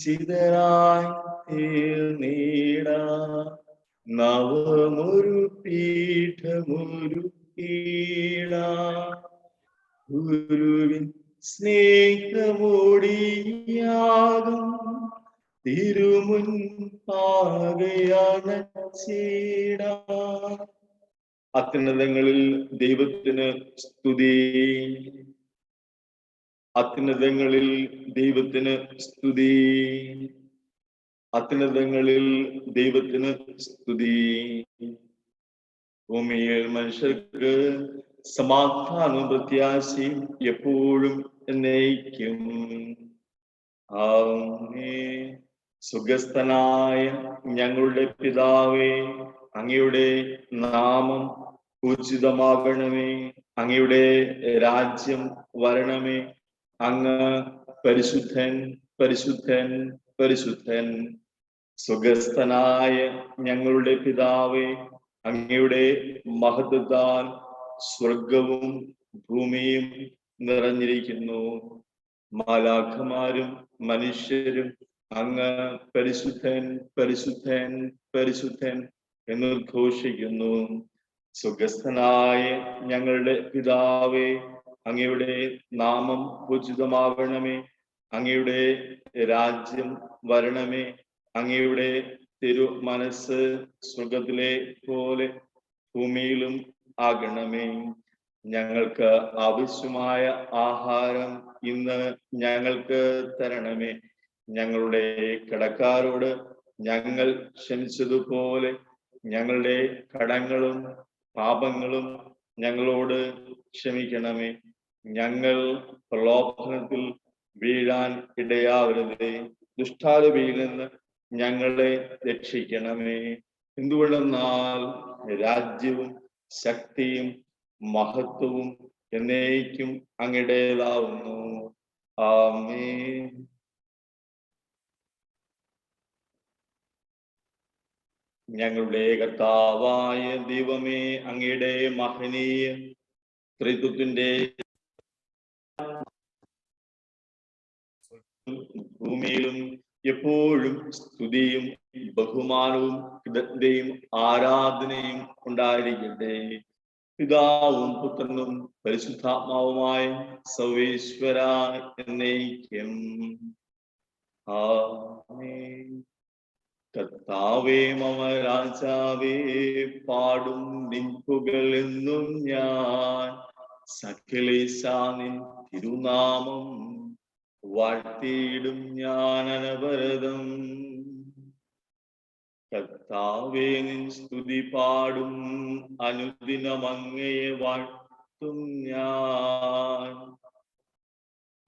ചിതരായി തീർന്നീട നവമൊരു പീഠമൊരു കീട ഗുരുവിൻ സ്നേഹമോടിയാകും തിരുമുൻ പാകയാണ് ചീട. അത്യുന്നതങ്ങളിൽ ദൈവത്തിന് സ്തുതി, അത്യുന്നതങ്ങളിൽ ദൈവത്തിന് സ്തുതി, അത്യുന്നതങ്ങളിൽ ദൈവത്തിന് സ്തുതി. ഭൂമിയിൽ മനുഷ്യർക്ക് സമാധാനവും പ്രത്യാശയും എപ്പോഴും എന്നേക്കും. ആമേൻ. സുഖസ്ഥനായ ഞങ്ങളുടെ പിതാവേ, അങ്ങയുടെ നാമം പൂജിതമാകണമേ, അങ്ങയുടെ രാജ്യം വരണമേ, അങ്ങ് പരിശുദ്ധൻ പരിശുദ്ധൻ പരിശുദ്ധൻ. സുഖസ്ഥനായ ഞങ്ങളുടെ പിതാവേ, അങ്ങയുടെ മഹത്വത്താൽ സ്വർഗവും ഭൂമിയും നിറഞ്ഞിരിക്കുന്നു. മാലാഖമാരും മനുഷ്യരും അങ്ങ് പരിശുദ്ധൻ പരിശുദ്ധൻ പരിശുദ്ധൻ എന്ന് ഘോഷിക്കുന്നു. സുഖസ്ഥനായ ഞങ്ങളുടെ പിതാവേ, അങ്ങയുടെ നാമം പൂജിതമാകണമേ, അങ്ങയുടെ രാജ്യം വരണമേ, അങ്ങയുടെ തിരു മനസ്സ് സ്വർഗത്തിലെ പോലെ ഭൂമിയിലും ആകണമേ. ഞങ്ങൾക്ക് ആവശ്യമായ ആഹാരം ഇന്ന് ഞങ്ങൾക്ക് തരണമേ. ഞങ്ങളുടെ കടക്കാരോട് ഞങ്ങൾ ക്ഷമിച്ചതുപോലെ ഞങ്ങളുടെ കടങ്ങളും പാപങ്ങളും ഞങ്ങളോട് ക്ഷമിക്കണമേ. ഞങ്ങൾ പ്രലോഭനത്തിൽ വീഴാൻ ഇടയാവരുതേ, ദുഷ്ടാരൂപിയിൽ നിന്ന് ഞങ്ങളെ രക്ഷിക്കണമേ. എന്തുകൊണ്ടെന്നാൽ രാജ്യവും ശക്തിയും മഹത്വവും എന്നേക്കും അങ്ങയുടേതാവുന്നു. ആമേൻ. ഞങ്ങളുടെ കർത്താവായ ദൈവമേ, അങ്ങയുടെ മഹനീയ ത്രിത്വത്തിന്റെ ഭൂമിയിലും എപ്പോഴും സ്തുതിയും ബഹുമാനവും കൃതജ്ഞതയും ആരാധനയും ഉണ്ടായിരിക്കട്ടെ. പിതാവും പുത്രനും പരിശുദ്ധാത്മാവുമായ സർവേശ്വര എന്നേക്കും. ആമേൻ. കർത്താവേ മമ രാജാവേ, പാടും നിൻ പുകഴെന്നും ഞാൻ. സകലേശാ നിൻ തിരുനാമം വാഴ്ത്തിയിടും ഞാൻ അനവരതം. കർത്താവേ നിൻ സ്തുതി പാടും, അനുദിനം അങ്ങയെ വാഴ്ത്തും ഞാൻ.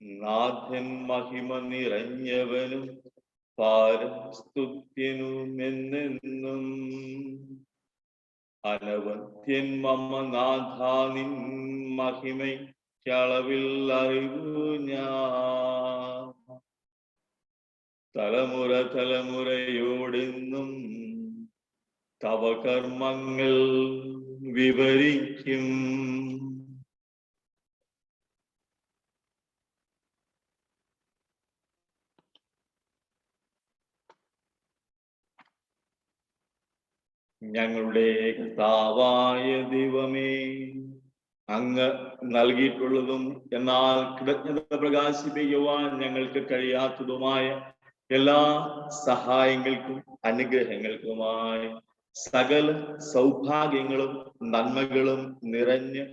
നാഥൻ മഹിമ നിറഞ്ഞവനും പാരം സ്തുത്യനും എന്നെന്നും. അനവധ്യൻ മമ നാഥ നിൻ മഹിമയ്ക്കളവിൽ അറിവു ഞാൻ. തലമുറ തലമുറയോടെന്നും തവ കർമ്മങ്ങൾ വിവരിക്കും. ഞങ്ങളുടെ കർത്താവായ ദൈവമേ, അങ്ങ് നൽകിയിട്ടുള്ളതും എന്നാൽ കൃതജ്ഞത പ്രകാശിപ്പിക്കുവാൻ ഞങ്ങൾക്ക് കഴിയാത്തതുമായ എല്ലാ സഹായങ്ങൾക്കും അനുഗ്രഹങ്ങൾക്കുമായി സകല സൗഭാഗ്യങ്ങളും നന്മകളും നിറഞ്ഞ്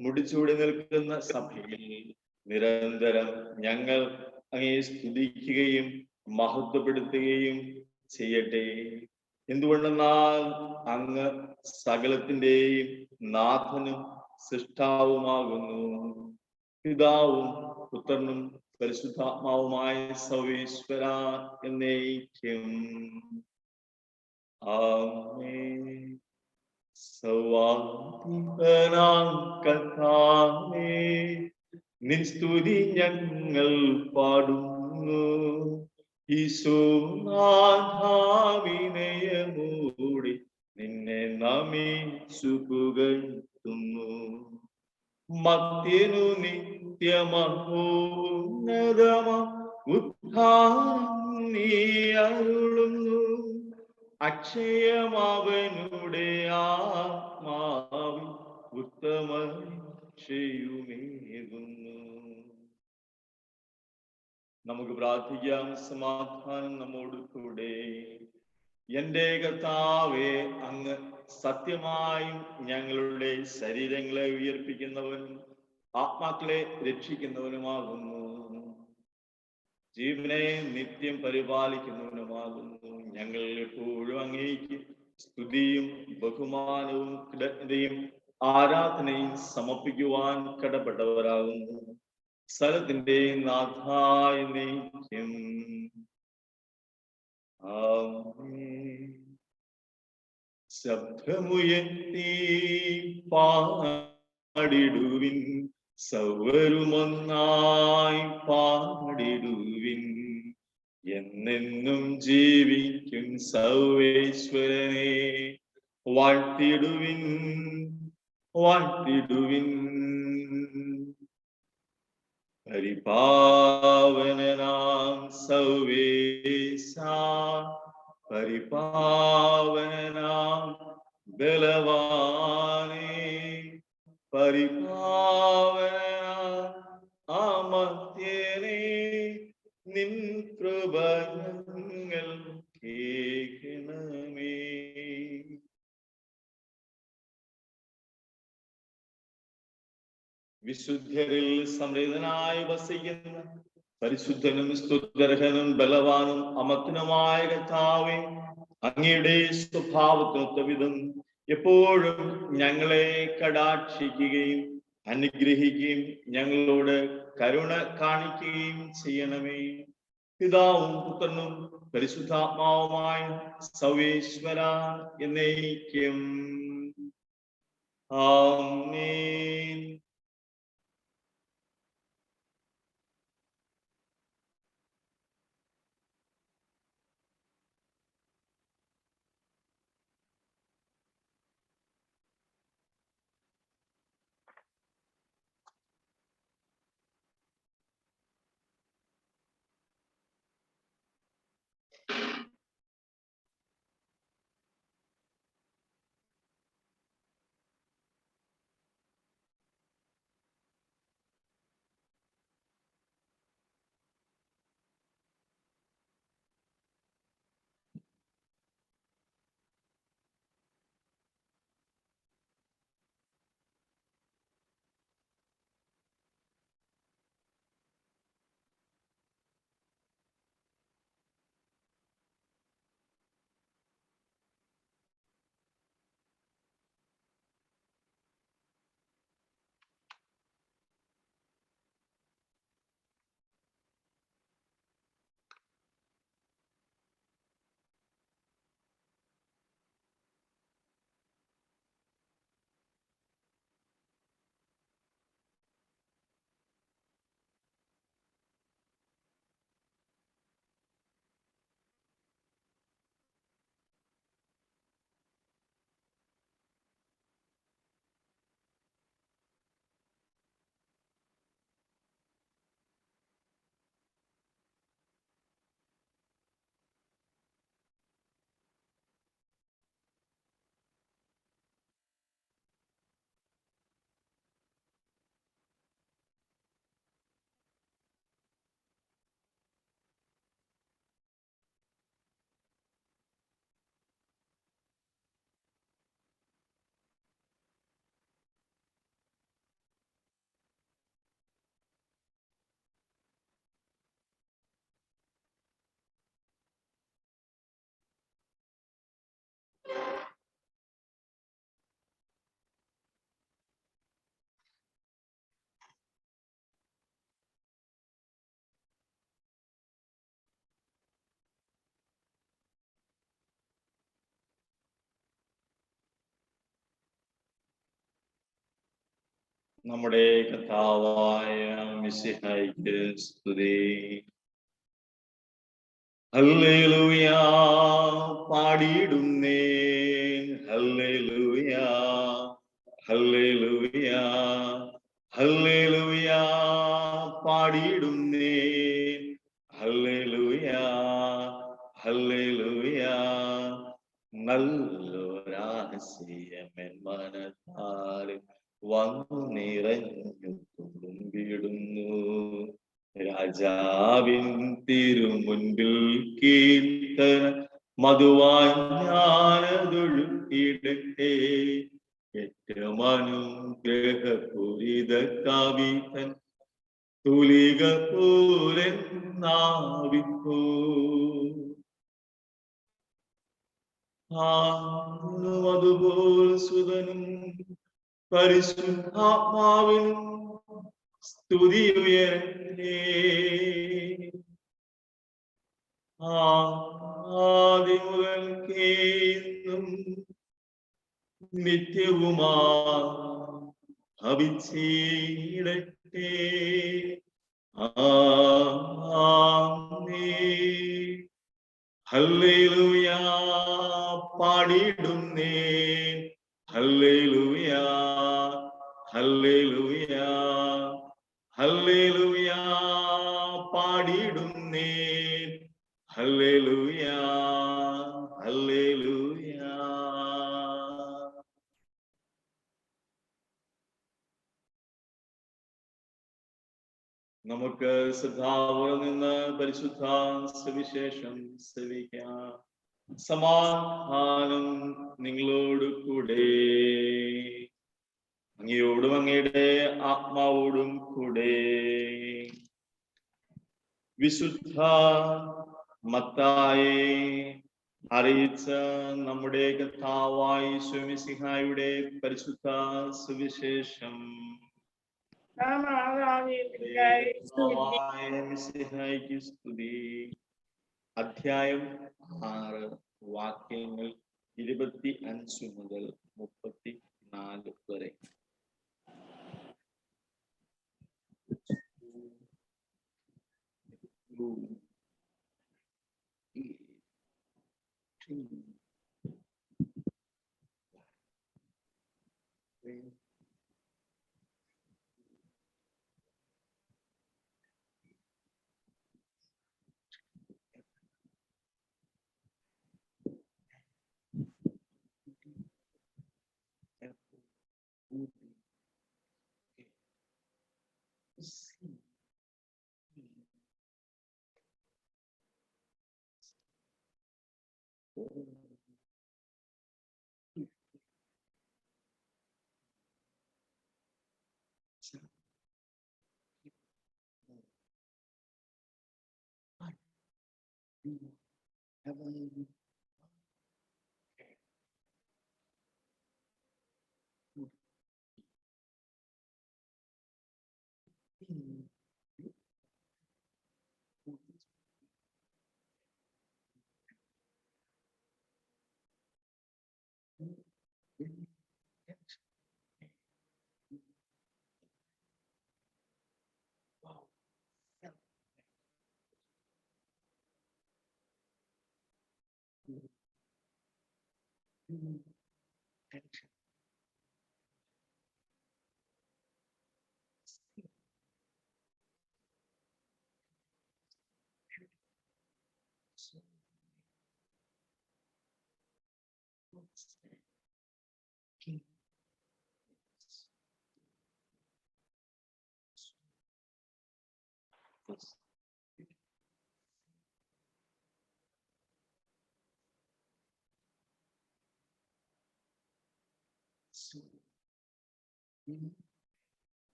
മുടിച്ചൂടി നിൽക്കുന്ന സഭയിൽ നിരന്തരം ഞങ്ങൾ അങ്ങയെ സ്തുതിക്കുകയും മഹത്വപ്പെടുത്തുകയും ചെയ്യട്ടെ. എന്തുകൊണ്ടെന്നാൽ അങ്ങ് സകലത്തിന്റെയും നാഥനും സൃഷ്ടാവുമാകുന്നു. പിതാവും പുത്രനും പരിശുദ്ധാത്മാവുമായ സർവേശ്വര എന്നേക്കും. ആമേൻ. സർവാധിപനാം കർത്താവേ, നിൻ സ്തുതി ഞങ്ങൾ പാടുന്നു. ഈശോനാഥാവിനയമൂടി നിന്നെ നമിച്ചു പുകഴ്ത്തുന്നു. മർത്യനു നിത്യമഹോന്നതമ ഉദ്ധാനം നീ അരുളുന്നു. അക്ഷയമവനുടെ ആത്മാവിൽ ഉത്തമ ചെയ്യുമേകുന്നു. നമുക്ക് പ്രാർത്ഥിക്കാം. സമാധാനം നമ്മോട് കൂടെ. എന്റെ കർത്താവേ, അങ്ങ് സത്യമായും ഞങ്ങളുടെ ശരീരങ്ങളെ ഉയർപ്പിക്കുന്നവനും ആത്മാക്കളെ രക്ഷിക്കുന്നവനുമാകുന്നു. ജീവനെ നിത്യം പരിപാലിക്കുന്നവനുമാകുന്നു. ഞങ്ങൾ എപ്പോഴും അങ്ങേക്ക് സ്തുതിയും ബഹുമാനവും കൃതജ്ഞതയും ആരാധനയും സമർപ്പിക്കുവാൻ കടപ്പെട്ടവരാകുന്നു. സ്ഥലത്തിന്റെ നാഥായ നീക്കം. ശബ്ദമുയർത്തി പാടിടുവിൻ, സർവരുമൊന്നായി പാടിടുവിൻ. എന്നെന്നും ജീവിക്കും സർവേശ്വരനെ വാഴ്ത്തിടുവിൻ, വാഴ്ത്തിടുവിൻ. പരിപാവനനാം സർവേശ, പരിപാവനനാം ബലവാനേ, പരിപാവനനാം അമർത്യനേ, നിൻ കൃപ ഞങ്ങൾ കേൾക്കണമേ. വിശുദ്ധരിൽ സംപ്രീതനായി വസിക്കുന്ന പരിശുദ്ധനും സ്തുത്യർഹനും ബലവാനും അമർത്യനുമായ കർത്താവേ, അങ്ങയുടെ സ്വഭാവത്തിനൊത്ത വിധം എപ്പോഴും ഞങ്ങളെ കടാക്ഷിക്കുകയും അനുഗ്രഹിക്കുകയും ഞങ്ങളോട് കരുണ കാണിക്കുകയും ചെയ്യണമേ. പിതാവും പുത്രനും പരിശുദ്ധാത്മാവുമായ സർവേശ്വര എന്നേക്കും. ആമേൻ. നമ്മുടെ കർത്താവായ മിശിഹായ്ക്ക് സ്തുതി. ഹല്ലേലൂയ പാടിയിടുന്നേൻ, ഹല്ലേലൂയ ഹല്ലേലൂയ ഹല്ലേലൂയ പാടിയിടുന്നേൻ, ഹല്ലേലൂയ ഹല്ലേലൂയ. നല്ലൊരാശയമെൻ മനത്താൽ വന്നു നിറഞ്ഞു തുളുമ്പിടുന്നു. രാജാവിൻ തിരുമുൻപിൽ കീർത്തന മധുവായി ഞാനതൊഴുക്കിടട്ടെ. ഏറ്റവും അനുഗ്രഹപൂരിത കവിതൻ തുലിക പോലെ നാവിപ്പോ. അതുപോൽ സുതനും പരിശുദ്ധാത്മാവിനും സ്തുതി ഉയരട്ടെ. ആദി മുതൽക്കേന്നും നിത്യവുമാ ഭവിച്ചിടട്ടെ. ആമേൻ. ഹല്ലേലൂയ പാടിയിടുന്നേൻ, ഹല്ലേലൂയ ഹല്ലേലൂയ ഹല്ലേലൂയ പാടിയിടുന്നേൻ, ഹല്ലേലൂയ ഹല്ലേലൂയ. നമുക്ക് ശ്രദ്ധാപൂർവം നിന്ന് പരിശുദ്ധ സുവിശേഷം ശ്രവിക്കാം. സമാധാനം നിങ്ങളോട് കൂടെ. അങ്ങയോടും അങ്ങയുടെ ആത്മാവോടും കൂടെ. വിശുദ്ധ മത്തായി അറിയിച്ച നമ്മുടെ കർത്താവായ യേശു മിശിഹായുടെ പരിശുദ്ധ സുവിശേഷം. മിശിഹായ്ക്ക് സ്തുതി. അധ്യായം 6 വാക്യങ്ങൾ 25 മുതൽ 34 വരെ.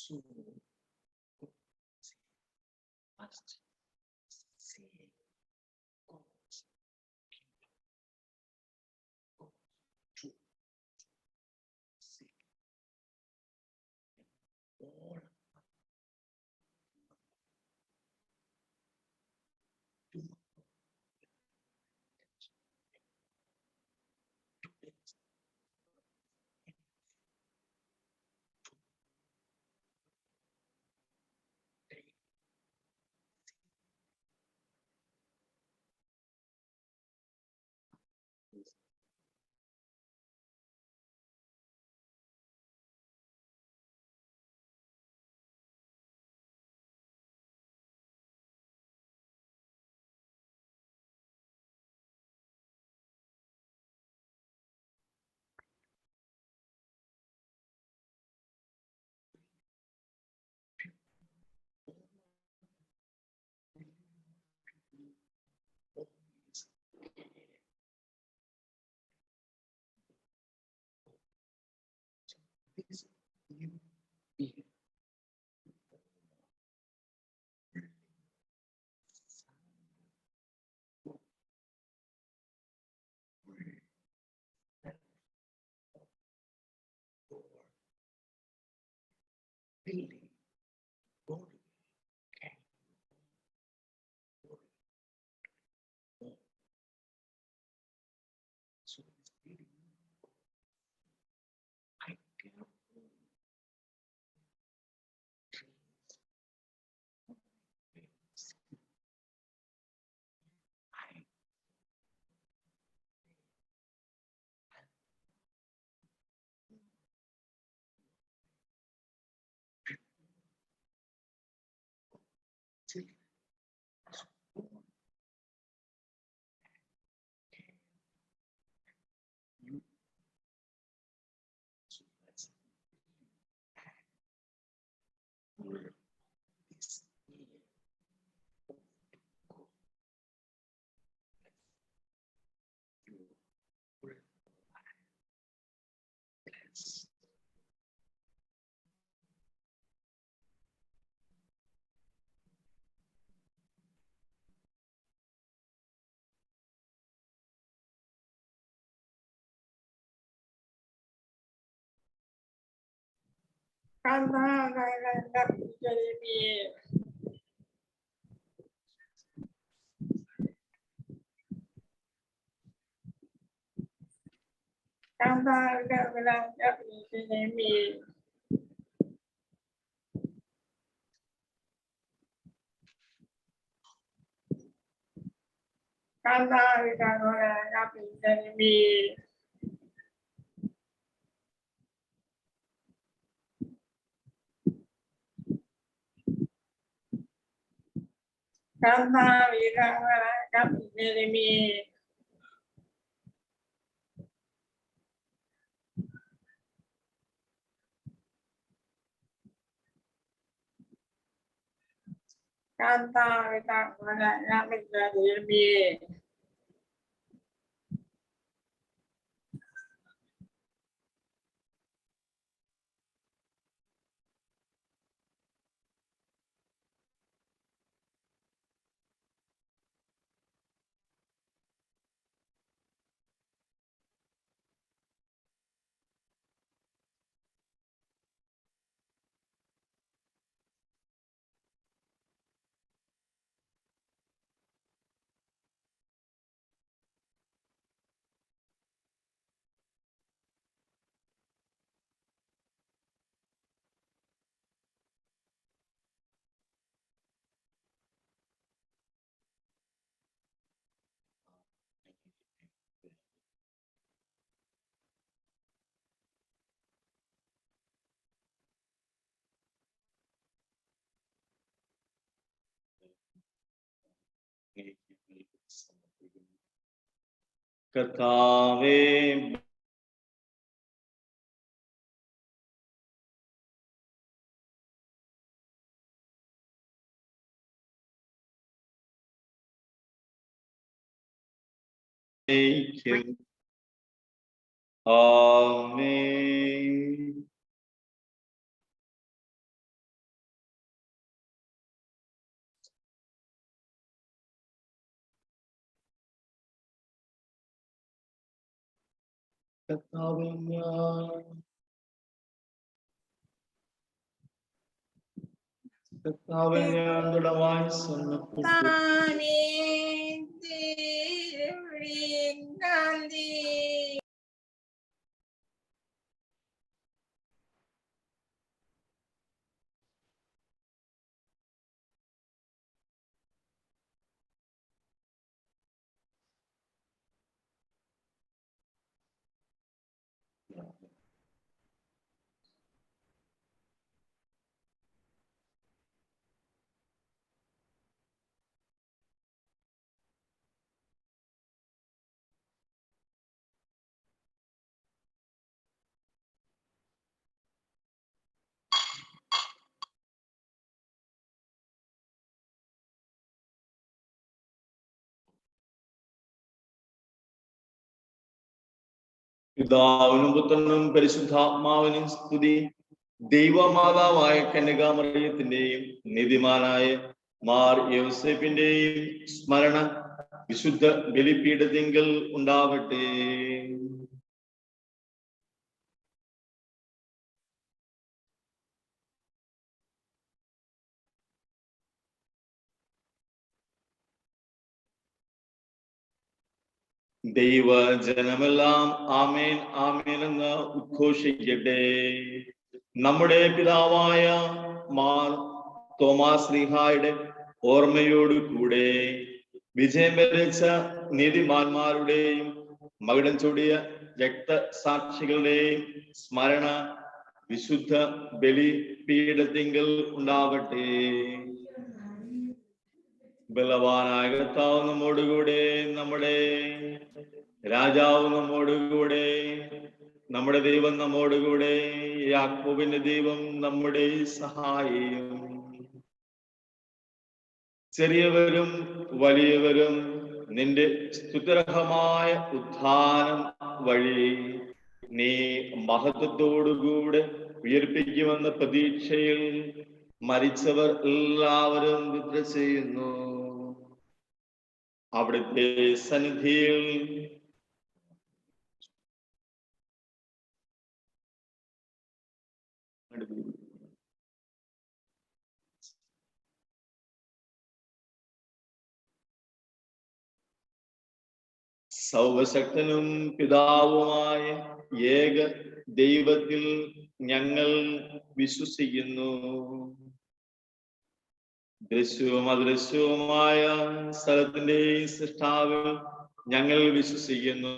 So must see God's kingdom. God to see all to this new year. Building body can so it's building I can I till you so let's this year you will bless കർത്താവേ ആമേൻ കർത്താവേ, ഞാൻ ദൃഢമായി സമ്മതിക്കുന്നു. പിതാവിനും പുത്രനും പരിശുദ്ധാത്മാവിനും സ്തുതി. ദൈവമാതാവായ കന്യകാമറിയത്തിന്റെയും നീതിമാനായ മാർ യോസേഫിന്റെയും സ്മരണ വിശുദ്ധ ബലിപീഠത്തിങ്കൽ ഉണ്ടാവട്ടെ. ദൈവജനമെല്ലാം ആമേൻ ആമേൻ എന്ന് ഉദ്ഘോഷിക്കട്ടെ. നമ്മുടെ പിതാവായ മാർ തോമാസ് ശ്ലീഹായുടെ ഓർമ്മയോടു കൂടെ വിജയം വരിച്ച നീതിമാന്മാരുടെയും മകുടം ചൂടിയ രക്തസാക്ഷികളുടെയും സ്മരണ വിശുദ്ധ ബലിപീഠത്തിങ്കൽ ഉണ്ടാവട്ടെ. ബലവാനായ കർത്താവ് നമ്മോടുകൂടെ, നമ്മുടെ രാജാവ് നമ്മോടുകൂടെ, നമ്മുടെ ദൈവം നമ്മോടുകൂടെ, യാക്കോബിന്റെ ദൈവം നമ്മുടെ സഹായിയും. ചെറിയവരും വലിയവരും നിന്റെ സ്തുത്യർഹമായ ഉത്ഥാനം വഴി നീ മഹത്വത്തോടുകൂടെ ഉയർപ്പിക്കുമെന്ന പ്രതീക്ഷയിൽ മരിച്ചവർ എല്ലാവരും നിദ്ര ചെയ്യുന്നു. അവിടുത്തെ സന്നിധിയിൽ സർവശക്തനും പിതാവുമായ ഏക ദൈവത്തിൽ ഞങ്ങൾ വിശ്വസിക്കുന്നു. ദൃശ്യവും അദൃശ്യവുമായ സ്ഥലത്തിന്റെ സൃഷ്ടാവിൽ ഞങ്ങൾ വിശ്വസിക്കുന്നു.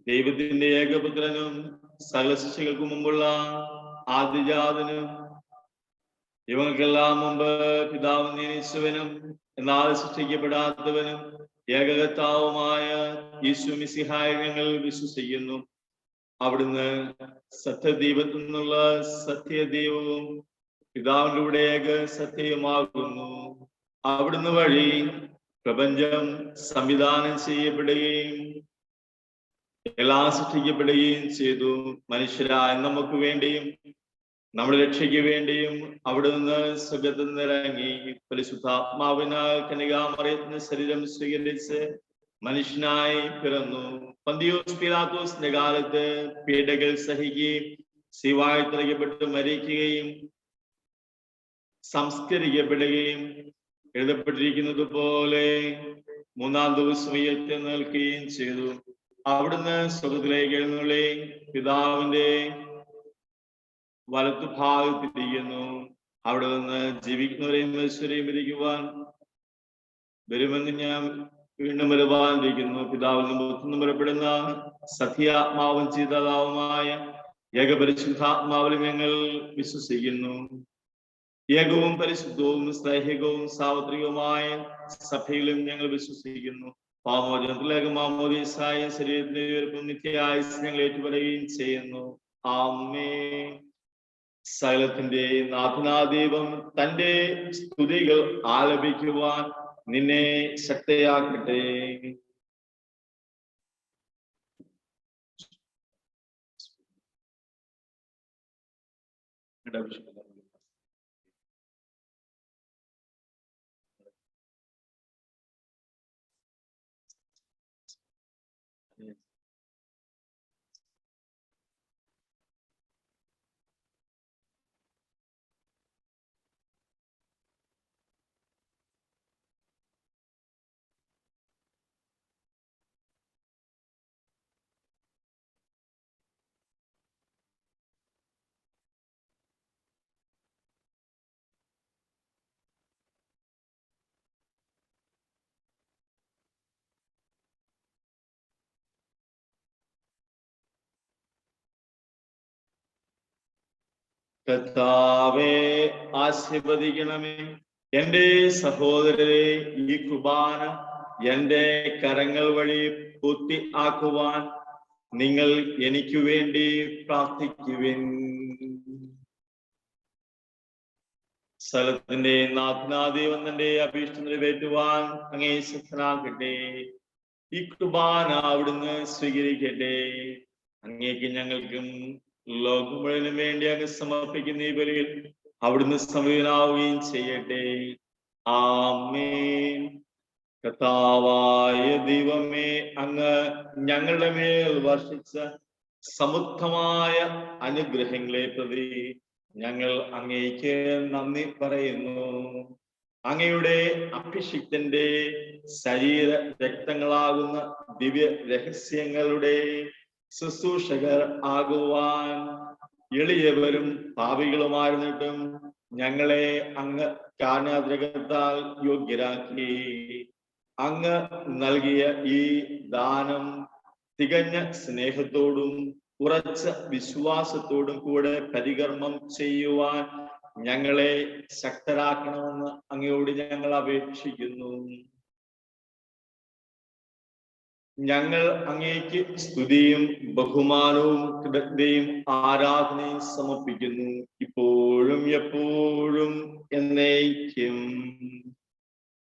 ദൈവത്തിന്റെ ഏകപുത്രനും സകല ശിശുക്കൾക്ക് മുമ്പുള്ള ആദിജാതനും ഇവങ്ങൾക്കെല്ലാം മുമ്പ് പിതാവ് നിയമിച്ചവനും എന്നാൽ സൃഷ്ടിക്കപ്പെടാത്തവനും ഏകകർത്താവുമായ യേശു മിശിഹായെ ഞങ്ങൾ വിശ്വസിക്കുന്നു. അവിടുന്ന് സത്യദൈവത്തിൽ നിന്നുള്ള സത്യദൈവവും പിതാവിലൂടെ ഏക സത്യമാകുന്നു. അവിടുന്ന് വഴി പ്രപഞ്ചം സംവിധാനം ചെയ്യപ്പെടുകയും എല്ലാം സൃഷ്ടിക്കപ്പെടുകയും ചെയ്തു. മനുഷ്യരായ നമുക്ക് വേണ്ടിയും നമ്മുടെ രക്ഷയ്ക്ക് വേണ്ടിയും അവിടുന്ന് സ്വർഗ്ഗത്തിൽ നിന്നിറങ്ങി പരിശുദ്ധാത്മാവിനാൽ കന്യകാമറിയത്തിന് ശരീരം സ്വീകരിച്ച് മനുഷ്യനായി പിറന്നു. പന്തിയോസ് പീലാത്തോസിന്റെ കാലത്ത് പീഡകൾ സഹിക്കുകയും ശിവായി തിരക്കപ്പെട്ട് മരിക്കുകയും സംസ്കരിക്കപ്പെടുകയും എഴുതപ്പെട്ടിരിക്കുന്നത് പോലെ മൂന്നാം ദിവസം ഉയർത്തെഴുന്നേൽക്കുകയും ചെയ്തു. അവിടുന്ന് സ്വർഗ്ഗത്തിലേക്ക് എഴുന്നള്ളി പിതാവിന്റെ വലത്തുഭാഗത്തിരിക്കുന്നു. അവിടെ നിന്ന് ജീവിക്കുന്നവരെയും മരിച്ചവരെയും വിധിക്കുവാൻ വരുമെന്ന് ഞാൻ വീണ്ടും വരുവാനിരിക്കുന്നു. പിതാവിൽ നിന്നും പുത്രനും പുറപ്പെടുന്ന സത്യാത്മാവും ചീതാതാവുമായ ഏകപരിശുദ്ധാത്മാവിലും ഞങ്ങൾ വിശ്വസിക്കുന്നു. ഏകവും പരിശുദ്ധവും സ്നേഹികവും സാർവത്രികവുമായ സഭയിലും ഞങ്ങൾ വിശ്വസിക്കുന്നു. പാമോചനത്തിലേക്ക് മാമോദീസായ ശരീരത്തിന്റെ ഉയർപ്പും നിത്യായുസ്സും ഞങ്ങൾ ഏറ്റുപറയുകയും ചെയ്യുന്നു. ആമേൻ. സകലത്തിന്റെ നാഥനാദൈവം തന്റെ സ്തുതികൾ ആലപിക്കുവാൻ നിന്നെ ശക്തയാക്കട്ടെ. കർത്താവേ ആശീർവദിക്കണമേ. എന്റെ സഹോദരരെ, ഈ കുർബാന എന്റെ കരങ്ങൾ വഴി പൂർത്തി ആക്കുവാൻ നിങ്ങൾ എനിക്ക് വേണ്ടി പ്രാർത്ഥിക്കുവിൻ. സ്ഥലത്തിന്റെ നാഥനാദേവന്റെ അഭീഷ്ടം നിറവേറ്റുവാൻ അങ്ങേ ശക്തനാകട്ടെ. ഈ കുർബാന അവിടുന്ന് സ്വീകരിക്കട്ടെ. അങ്ങേക്ക് ഞങ്ങൾക്കും ലോകം മുഴുവനും വേണ്ടി അങ്ങ് സമർപ്പിക്കുന്ന ഈ ബലിയിൽ അവിടുന്ന് സംവേദനാവുകയും ചെയ്യട്ടെ. ആമേൻ. കർത്താവായ ദൈവമേ, അങ്ങ് ഞങ്ങളുടെ മേൽ വർഷിച്ച സമൃദ്ധമായ അനുഗ്രഹങ്ങളെ പ്രതി ഞങ്ങൾ അങ്ങേക്ക് നന്ദി പറയുന്നു. അങ്ങയുടെ അഭിഷിക്തന്റെ ശരീര രക്തങ്ങളാകുന്ന ദിവ്യ രഹസ്യങ്ങളുടെ ശുശ്രൂഷകർ ആകുവാൻ എളിയവരും പാപികളുമായിരുന്നിട്ടും ഞങ്ങളെ അങ്ങ് കാരുണ്യാദ്രകത്താൽ യോഗ്യരാക്കി. അങ്ങ് നൽകിയ ഈ ദാനം തികഞ്ഞ സ്നേഹത്തോടും ഉറച്ച വിശ്വാസത്തോടും കൂടെ പരികർമ്മം ചെയ്യുവാൻ ഞങ്ങളെ ശക്തരാക്കണമെന്ന് അങ്ങയോട് ഞങ്ങൾ അപേക്ഷിക്കുന്നു. ഞങ്ങൾ അങ്ങേക്ക് സ്തുതിയും ബഹുമാനവും കൃതജ്ഞതയും ആരാധനയും സമർപ്പിക്കുന്നു, ഇപ്പോഴും എപ്പോഴും എന്നേക്കും.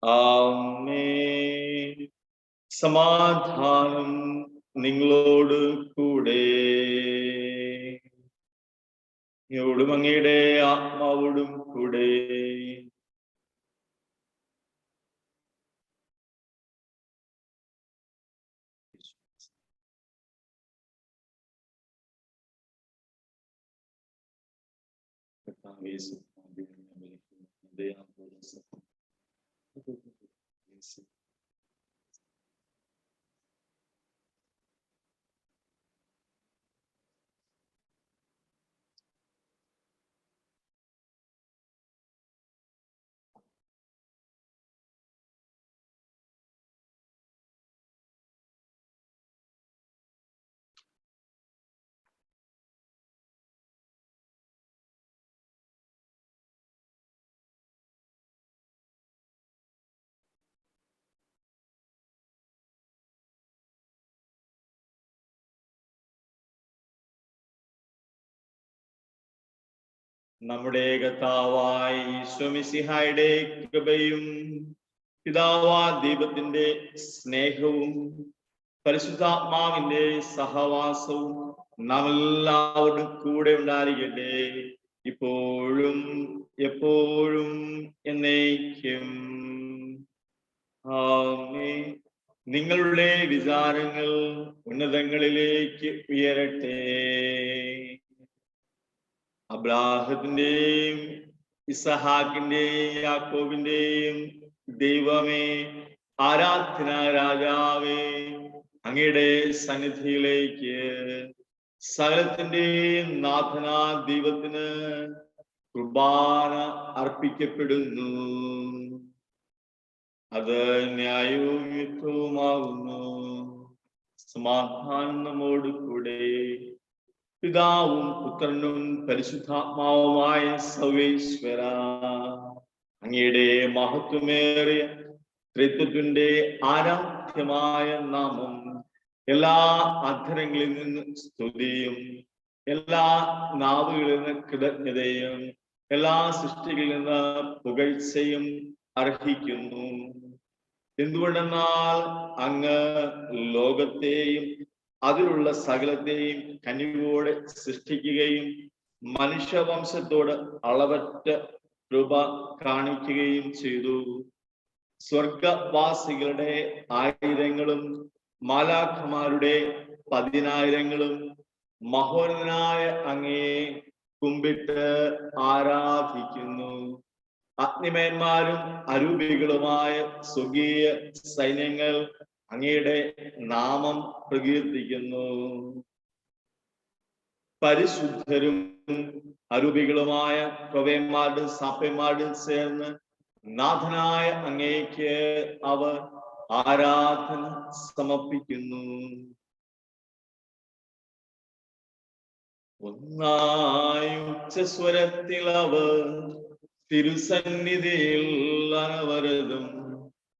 ആമേൻ. സമാധാനം നിങ്ങളോട് കൂടെ. അങ്ങയോടും അങ്ങയുടെ ആത്മാവോടും കൂടെ. നമ്മുടെ കർത്താവായ ഈശോ മിശിഹായുടെ കൃപയും പിതാവാ ദൈവത്തിന്റെ സ്നേഹവും പരിശുദ്ധാത്മാവിന്റെ സഹവാസവും നാം എല്ലാവരും കൂടെ ഉണ്ടായിരിക്കട്ടെ, ഇപ്പോഴും എപ്പോഴും എന്നേക്കും. ആമേൻ. നിങ്ങളുടെ വിചാരങ്ങൾ ഉന്നതങ്ങളിലേക്ക് ഉയരട്ടെ. അബ്രാഹത്തിന്റെയും ഇസഹാക്കിന്റെയും യാക്കോബിന്റെയും ദൈവമേ, ആരാധന രാജാവേ, അങ്ങയുടെ സന്നിധിയിലേക്ക് സകലത്തിന്റെയും നാഥനാ ദൈവത്തിന് കുർബാന അർപ്പിക്കപ്പെടുന്നു. അത് ന്യായവും യുക്തവുമാകുന്നു. സമാധാനം നമ്മോട് കൂടെ. പിതാവും പുത്രനും പരിശുദ്ധാത്മാവുമായ സർവേശ്വര, അങ്ങയുടെ മഹത്വമേറിയ ത്രിത്വത്തിന്റെ ആരാധ്യമായ നാമം എല്ലാ അധരങ്ങളിൽ നിന്ന് സ്തുതിയും എല്ലാ നാവുകളിൽ നിന്ന് കൃതജ്ഞതയും എല്ലാ സൃഷ്ടികളിൽ നിന്ന് പുകഴ്ചയും അർഹിക്കുന്നു. എന്തുകൊണ്ടെന്നാൽ അങ്ങ് ലോകത്തെയും അതിലുള്ള സകലത്തെയും കനിവോടെ സൃഷ്ടിക്കുകയും മനുഷ്യവംശത്തോട് അളവറ്റ കൃപ കാണിക്കുകയും ചെയ്തു. സ്വർഗവാസികളുടെ ആയിരങ്ങളും മാലാഖമാരുടെ 10,000ങ്ങളും മഹോന്നതനായ അങ്ങയെ കുമ്പിട്ട് ആരാധിക്കുന്നു. അഗ്നിമേന്മാരും അരൂപികളുമായ സ്വർഗീയ സൈന്യങ്ങൾ അങ്ങയുടെ നാമം പ്രകീർത്തിക്കുന്നു. പരിശുദ്ധരും അരൂപികളുമായ പ്രവയന്മാരും സാപ്പന്മാരും ചേർന്ന് നാഥനായ അങ്ങേക്ക് അവർ ആരാധന സമർപ്പിക്കുന്നു. ഒന്നായി ഉച്ചസ്വരത്തിൽ അവർ തിരുസന്നിധിയിൽ അനവരതും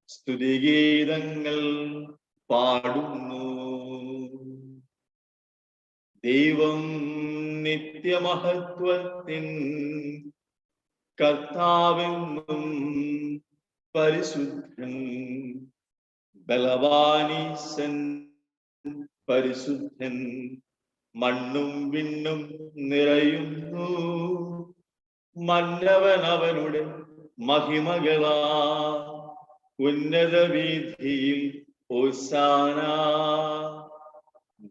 സ്തുതിഗീതങ്ങൾ പാടുന്നു. ദൈവം നിത്യമഹത്വത്തിൻ കർത്താവെന്നും പരിശുദ്ധൻ, ബലവാനീശൻ പരിശുദ്ധൻ, മണ്ണും വിണ്ണും നിറയുന്നു. മന്നവൻ അവനുടെ മഹിമകളാ ഉന്നത വീഥിയിൽ ഹോസാന.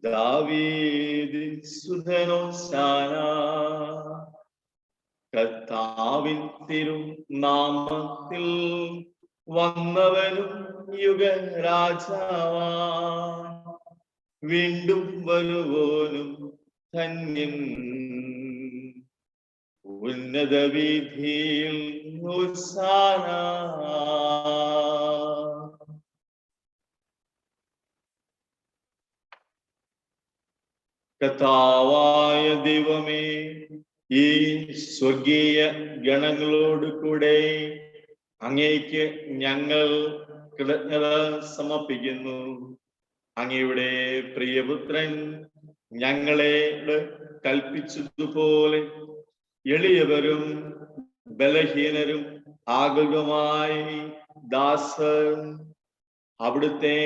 ദാവീദിൻ സുതനോസാന. കർത്താവിൻ തിരുനാമത്തിൽ വന്നവനും യുഗരാജാവാ, വീണ്ടും വരുവോനും ധന്യൻ. ഉന്നത വീഥിയിൽ ഹോസാന. കർത്താവായ ദൈവമേ, ഈ സ്വർഗീയ ഗണങ്ങളോട് കൂടെ അങ്ങേക്ക് ഞങ്ങൾ കൃതജ്ഞത സമർപ്പിക്കുന്നു. അങ്ങയുടെ പ്രിയപുത്രൻ ഞങ്ങളെ കൽപ്പിച്ചതുപോലെ എളിയവരും ബലഹീനരും ആകുലമായി ദാസർ അവിടുത്തെ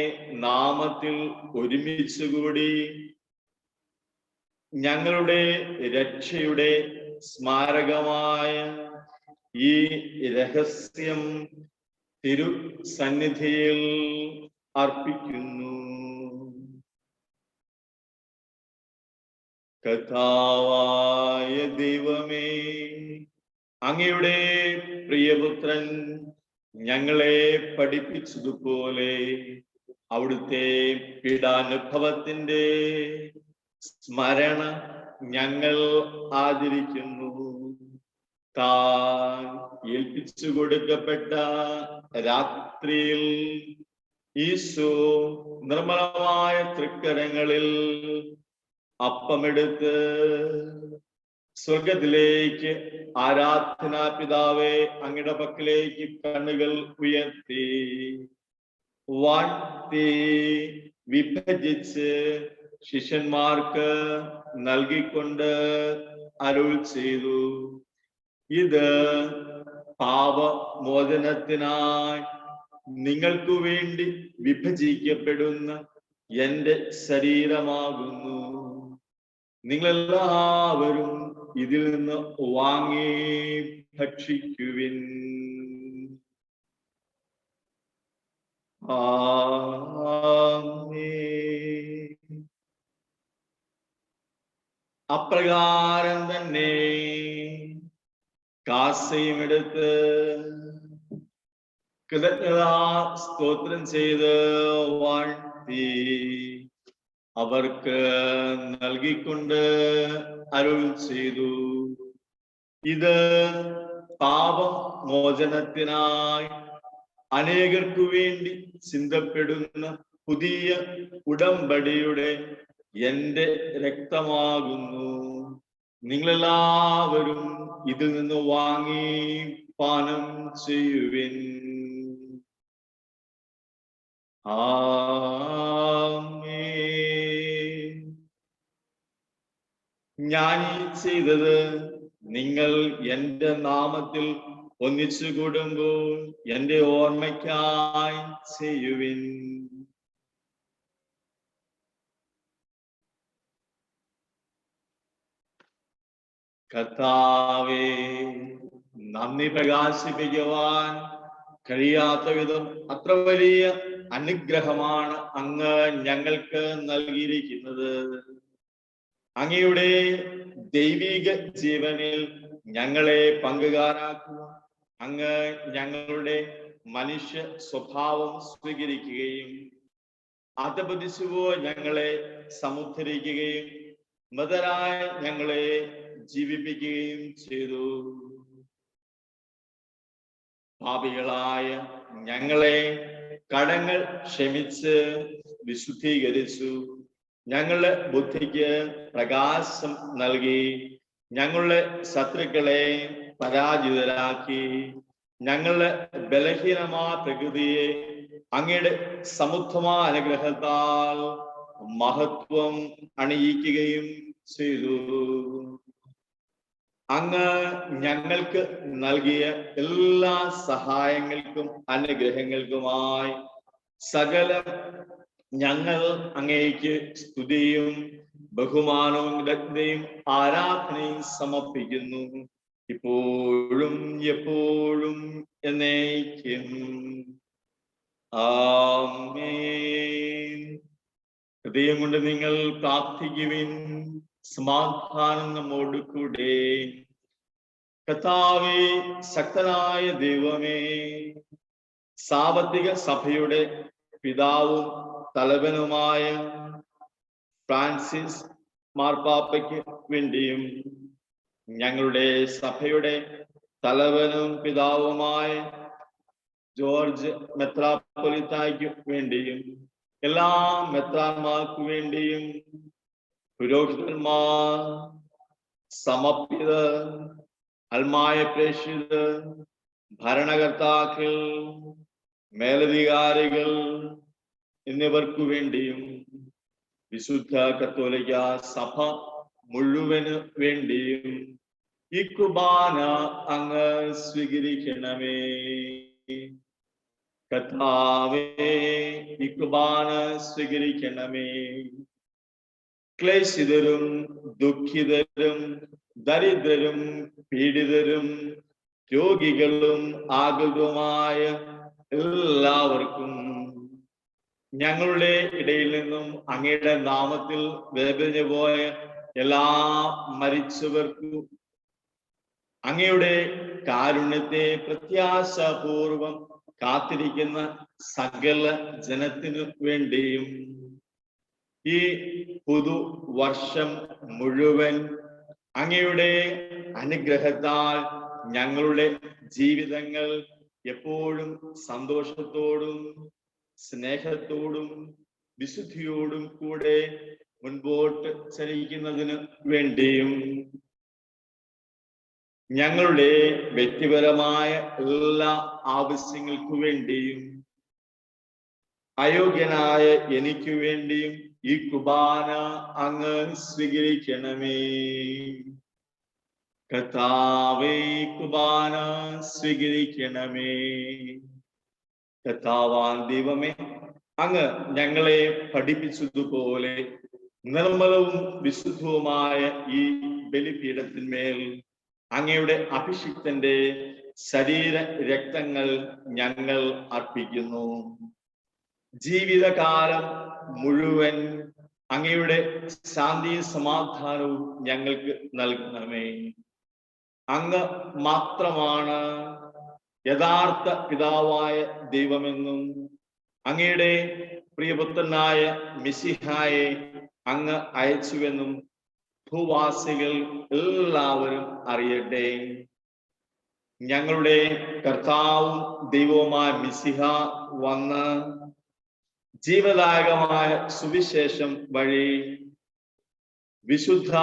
നാമത്തിൽ ഒരുമിച്ചുകൂടി ഞങ്ങളുടെ രക്ഷയുടെ സ്മാരകമായ ഈ രഹസ്യം തിരുസന്നിധിയിൽ അർപ്പിക്കുന്നു. കർത്താവായ ദൈവമേ, അങ്ങയുടെ പ്രിയപുത്രൻ ഞങ്ങളെ പഠിപ്പിച്ചതുപോലെ അവിടുത്തെ പീഡാനുഭവത്തിന്റെ സ്മരണ ഞങ്ങൾ ആചരിക്കുന്നു. താൻ ഏൽപ്പിച്ചു കൊടുക്കപ്പെട്ട രാത്രിയിൽ ഈശോ നിർമ്മലമായ തൃക്കരങ്ങളിൽ അപ്പമെടുത്ത് സ്വർഗത്തിലേക്ക് ആരാധനാ പിതാവേ അങ്ങയുടെ പക്കലേക്ക് കണ്ണുകൾ ഉയർത്തി വാഴ്ത്തി വിഭജിച്ച് ശിഷ്യന്മാർക്ക് നൽകിക്കൊണ്ട് അരുൾ ചെയ്തു, ഇത് പാപമോചനത്തിനായി നിങ്ങൾക്ക് വേണ്ടി വിഭജിക്കപ്പെടുന്ന എന്റെ ശരീരമാകുന്നു. നിങ്ങളെല്ലാവരും ഇതിൽ നിന്ന് വാങ്ങി ഭക്ഷിക്കുവിൻ. അപ്രകാരം തന്നെ കാസയും എടുത്ത് കൃതജ്ഞതാ സ്തോത്രം ചെയ്ത് വാഴ്ത്തി അവർക്ക് നൽകിക്കൊണ്ട് അരുൾ ചെയ്തു, ഇത് പാപമോചനത്തിനായി അനേകർക്കു വേണ്ടി ചിന്തപ്പെടുന്ന പുതിയ ഉടമ്പടിയുടെ എന്റെ രക്തമാകുന്നു. നിങ്ങളെല്ലാവരും ഇതിൽ നിന്ന് വാങ്ങി പാനം ചെയ്യുവിൻ. ആമേൻ. ഞാൻ ഈ ചെയ്തത് നിങ്ങൾ എന്റെ നാമത്തിൽ ഒന്നിച്ചു കൂടുമ്പോൾ എന്റെ ഓർമ്മയ്ക്കായി ചെയ്യുവിൻ. കർത്താവേ, നന്ദി പ്രകാശിപ്പിക്കുവാൻ കഴിയാത്ത വിധം അത്ര വലിയ അനുഗ്രഹമാണ് അങ്ങ് ഞങ്ങൾക്ക് നൽകിയിരിക്കുന്നത്. അങ്ങയുടെ ദൈവിക ജീവനിൽ ഞങ്ങളെ പങ്കുകാരാക്കുക. അങ്ങ് ഞങ്ങളുടെ മനുഷ്യ സ്വഭാവം സ്വീകരിക്കുകയും അധപതിച്ചുവോ ഞങ്ങളെ സമുദ്ധരിക്കുകയും മൃതരായ ഞങ്ങളെ ജീവിപ്പിക്കുകയും ചെയ്തു. പാപികളായ ഞങ്ങളെ കടങ്ങൾ ക്ഷമിച്ച് വിശുദ്ധീകരിച്ചു. ഞങ്ങളുടെ ബുദ്ധിക്ക് പ്രകാശം നൽകി ഞങ്ങളുടെ ശത്രുക്കളെ പരാജിതരാക്കി ഞങ്ങളുടെ ബലഹീനമായ പ്രകൃതിയെ അങ്ങയുടെ സമുദ്ധമായ അനുഗ്രഹത്താൽ മഹത്വം അണിയിക്കുകയും ചെയ്തു. അങ്ങ് ഞങ്ങൾക്ക് നൽകിയ എല്ലാ സഹായങ്ങൾക്കും അനുഗ്രഹങ്ങൾക്കുമായി സകലം ഞങ്ങൾ അങ്ങേക്ക് സ്തുതിയും ബഹുമാനവും രക്തയും ആരാധനയും സമർപ്പിക്കുന്നു, ഇപ്പോഴും എപ്പോഴും എന്നേക്കും. ആമേൻ. ഹൃദയം കൊണ്ട് നിങ്ങൾ പ്രാർത്ഥിക്കുവിൻ. സമാധാനം നമ്മോട് കൂടെ. കർത്താവേ, ശക്തനായ ദൈവമേ, സാമ്പത്തിക സഭയുടെ പിതാവും തലവനുമായ ഫ്രാൻസിസ് മാർപ്പാപ്പയ്ക്ക് വേണ്ടിയും ഞങ്ങളുടെ സഭയുടെ തലവനും പിതാവുമായ ജോർജ് മെത്രാപ്പൊലീത്തായ്ക്ക് വേണ്ടിയും എല്ലാ മെത്രാന്മാർക്കു വേണ്ടിയും പുരോഹിതന്മാർ, സമർപ്പിതർ, അൽമായ പ്രേക്ഷിതർ, ഭരണകർത്താക്കൾ, മേലധികാരികൾ എന്നിവർക്കു വേണ്ടിയും വിശുദ്ധ കത്തോലിക്ക സഭ മുഴുവന് വേണ്ടിയും ഈ കുർബാന അങ്ങ് സ്വീകരിക്കണമേ. കർത്താവേ, ഈ കുർബാന സ്വീകരിക്കണമേ. ക്ലേശിതരും ദുഃഖിതരും ദരിദ്രരും പീഡിതരും രോഗികളും ആകുലവുമായ എല്ലാവർക്കും ഞങ്ങളുടെ ഇടയിൽ നിന്നും അങ്ങയുടെ നാമത്തിൽ വേദന പോയ എല്ലാ മരിച്ചവർക്കും അങ്ങയുടെ കാരുണ്യത്തെ പ്രത്യാശാപൂർവം കാത്തിരിക്കുന്ന സകല ജനത്തിനു വേണ്ടിയും ഈ പുതുവർഷം മുഴുവൻ അങ്ങയുടെ അനുഗ്രഹത്താൽ ഞങ്ങളുടെ ജീവിതങ്ങൾ എപ്പോഴും സന്തോഷത്തോടും സ്നേഹത്തോടും വിശുദ്ധിയോടും കൂടെ മുൻപോട്ട് ചലിക്കുന്നതിന് വേണ്ടിയും ഞങ്ങളുടെ വ്യക്തിപരമായ എല്ലാ ആവശ്യങ്ങൾക്കു വേണ്ടിയും അയോഗ്യനായ എനിക്ക് വേണ്ടിയും ഈ കുർബാന അങ്ങ് സ്വീകരിക്കണമേ. കർത്താവേ, കുർബാന സ്വീകരിക്കണമേ. കർത്താവാൻ ദൈവമേ, അങ്ങ് ഞങ്ങളെ പഠിപ്പിച്ചതുപോലെ നിർമ്മലവും വിശുദ്ധവുമായ ഈ ബലിപീഠത്തിന്മേൽ അങ്ങയുടെ അഭിഷിക്തന്റെ ശരീര രക്തങ്ങൾ ഞങ്ങൾ അർപ്പിക്കുന്നു. ജീവിതകാലം മുഴുവൻ അങ്ങയുടെ ശാന്തിയും സമാധാനവും ഞങ്ങൾക്ക് നൽകണമേ. അങ്ങ് മാത്രമാണ് യഥാർത്ഥ പിതാവായ ദൈവമെന്നും അങ്ങയുടെ പ്രിയപുത്രനായ മിശിഹായെ അങ്ങ് അയച്ചുവെന്നും ഭൂവാസികൾ എല്ലാവരും അറിയട്ടെ. ഞങ്ങളുടെ കർത്താവും ദൈവവുമായ മിശിഹ വന്ന് ജീവദായകമായ സുവിശേഷം വഴി വിശുദ്ധ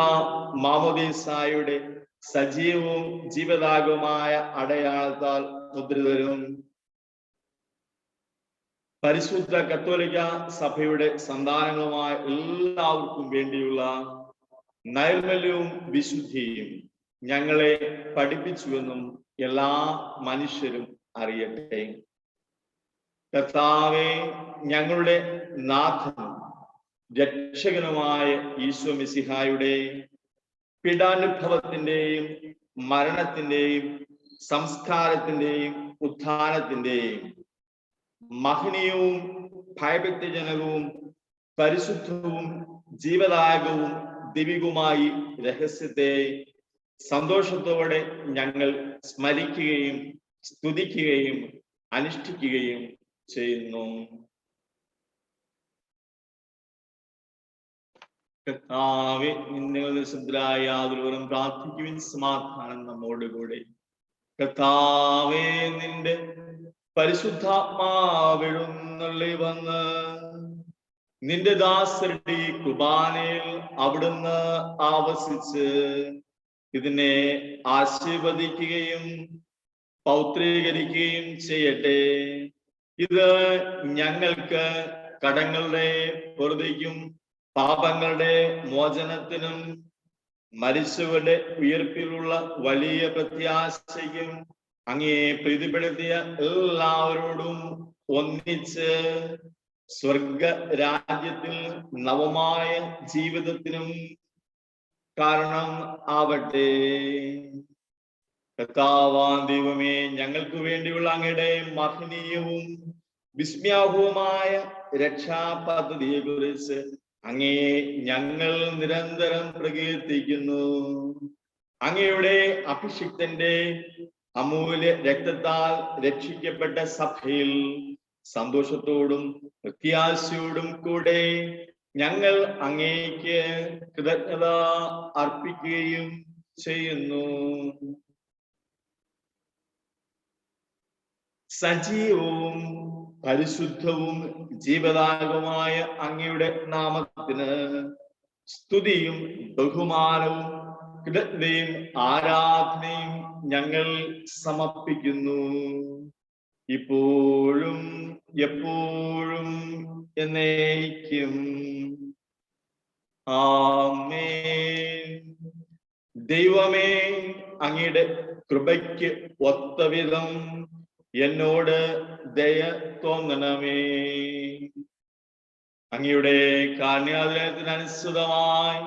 മാമോദീസായുടെ സജീവവും ജീവദായകവുമായ അടയാളത്താൽ മുദ്രിതരും പരിശുദ്ധ കത്തോലിക്ക സഭയുടെ സന്താനങ്ങളുമായ എല്ലാവർക്കും വേണ്ടിയുള്ള നൈർമല്യവും വിശുദ്ധിയും ഞങ്ങളെ പഠിപ്പിച്ചുവെന്നും എല്ലാ മനുഷ്യരും അറിയട്ടെ. കർത്താവേ, ഞങ്ങളുടെ നാഥനും രക്ഷകനുമായ ഈശോ മിശിഹായുടെ പീഡാനുഭവത്തിന്റെയും മരണത്തിന്റെയും സംസ്കാരത്തിന്റെയും ഉത്ഥാനത്തിന്റെയും മഹനീയവും ഭയഭക്തിജനകവും പരിശുദ്ധവും ജീവദായകവും ദിവ്യവുമായി രഹസ്യത്തെ സന്തോഷത്തോടെ ഞങ്ങൾ സ്മരിക്കുകയും സ്തുതിക്കുകയും അനുഷ്ഠിക്കുകയും ചെയ്യുന്നു. കർത്താവേ, നിങ്ങളുടെ ശുദ്ധരായ യാതൊരുവരും പ്രാർത്ഥിക്കുവിൻ. സമാധാനം നമ്മോടുകൂടെ. കർത്താവേ, നിന്റെ പരിശുദ്ധാത്മാവെഴുന്നള്ളി വന്ന് നിന്റെ ദാസരുടെ ഈ കുർബാനയിൽ അവിടുന്ന് ആവസിച്ച് ഇതിനെ ആശീർവദിക്കുകയും പൗത്രീകരിക്കുകയും ചെയ്യട്ടെ. ഇത് ഞങ്ങൾക്ക് കടങ്ങളുടെ പൊറുതിക്കും പാപങ്ങളുടെ മോചനത്തിനും മരിച്ചവരുടെ ഉയർപ്പിലുള്ള വലിയ പ്രത്യാശയ്ക്കും അങ്ങേ പ്രീതിപ്പെടുത്തിയ എല്ലാവരോടും ഒന്നിച്ച് സ്വർഗ രാജ്യത്തിൽ നവമായ ജീവിതത്തിനും കാരണം ആവട്ടെ. കർത്താവാം ദൈവമേ, ഞങ്ങൾക്ക് വേണ്ടിയുള്ള അങ്ങയുടെ മഹനീയവും വിസ്മയാപവുമായ രക്ഷാ പദ്ധതിയെ കുറിച്ച് അങ്ങേ ഞങ്ങൾ നിരന്തരം പ്രകീർത്തിക്കുന്നു. അങ്ങയുടെ അഭിഷിക്തന്റെ അമൂല്യ രക്തത്താൽ രക്ഷിക്കപ്പെട്ട സഭയിൽ സന്തോഷത്തോടും പ്രത്യാശയോടും കൂടെ ഞങ്ങൾ അങ്ങേക്ക് കൃതജ്ഞത അർപ്പിക്കുകയും ചെയ്യുന്നു. സജീവവും പരിശുദ്ധവും ജീവദായകമായ അങ്ങയുടെ നാമത്തിന് സ്തുതിയും ബഹുമാനവും കൃതജ്ഞതയും ആരാധനയും ഞങ്ങൾ സമർപ്പിക്കുന്നു, ഇപ്പോഴും എപ്പോഴും എന്നേക്കും. ആമേൻ. ദൈവമേ, അങ്ങയുടെ കൃപയ്ക്ക് ഒത്തവിധം എന്നോട് ദയ തോന്നണമേ. അങ്ങയുടെ കാരുണ്യാതിരത്തിനനുസൃതമായി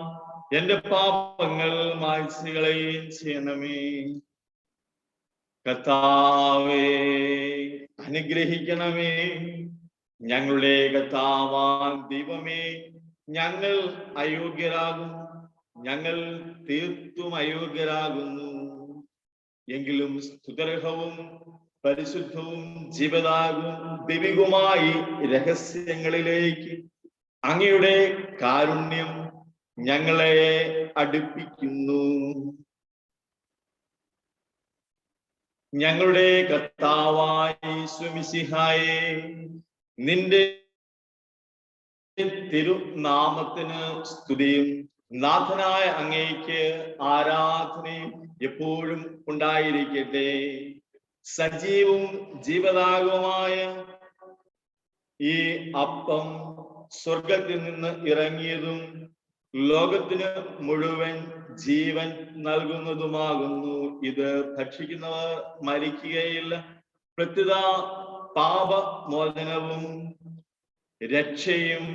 എന്റെ പാപങ്ങൾ മായ്ച്ചു കളയുകയും ചെയ്യണമേ. കർത്താവേ, അനുഗ്രഹിക്കണമേ. ഞങ്ങളുടെ കർത്താവാൻ ദൈവമേ, ഞങ്ങൾ അയോഗ്യരാകും, ഞങ്ങൾ തീർത്തും അയോഗ്യരാകുന്നു. എങ്കിലും സ്തുത്യർഹവും പരിശുദ്ധവും ജീവദായകവും ദൈവികവുമായി രഹസ്യങ്ങളിലേക്ക് അങ്ങയുടെ കാരുണ്യം ഞങ്ങളെ അടുപ്പിക്കുന്നു. ഞങ്ങളുടെ കർത്താവായ യേശുമിശിഹായേ, നിന്റെ തിരുനാമത്തിന് സ്തുതിയും നാഥനായ അങ്ങേക്ക് ആരാധനയും എപ്പോഴും ഉണ്ടായിരിക്കട്ടെ. സജീവവും ജീവദായകവുമായ ഈ അപ്പം സ്വർഗത്തിൽ നിന്ന് ഇറങ്ങിയതും ലോകത്തിന് മുഴുവൻ ജീവൻ നൽകുന്നതുമാകുന്നു. ഇത് ഭക്ഷിക്കുന്നവർ മരിക്കുകയില്ല, പ്രത്യുത പാപമോചനവും രക്ഷയും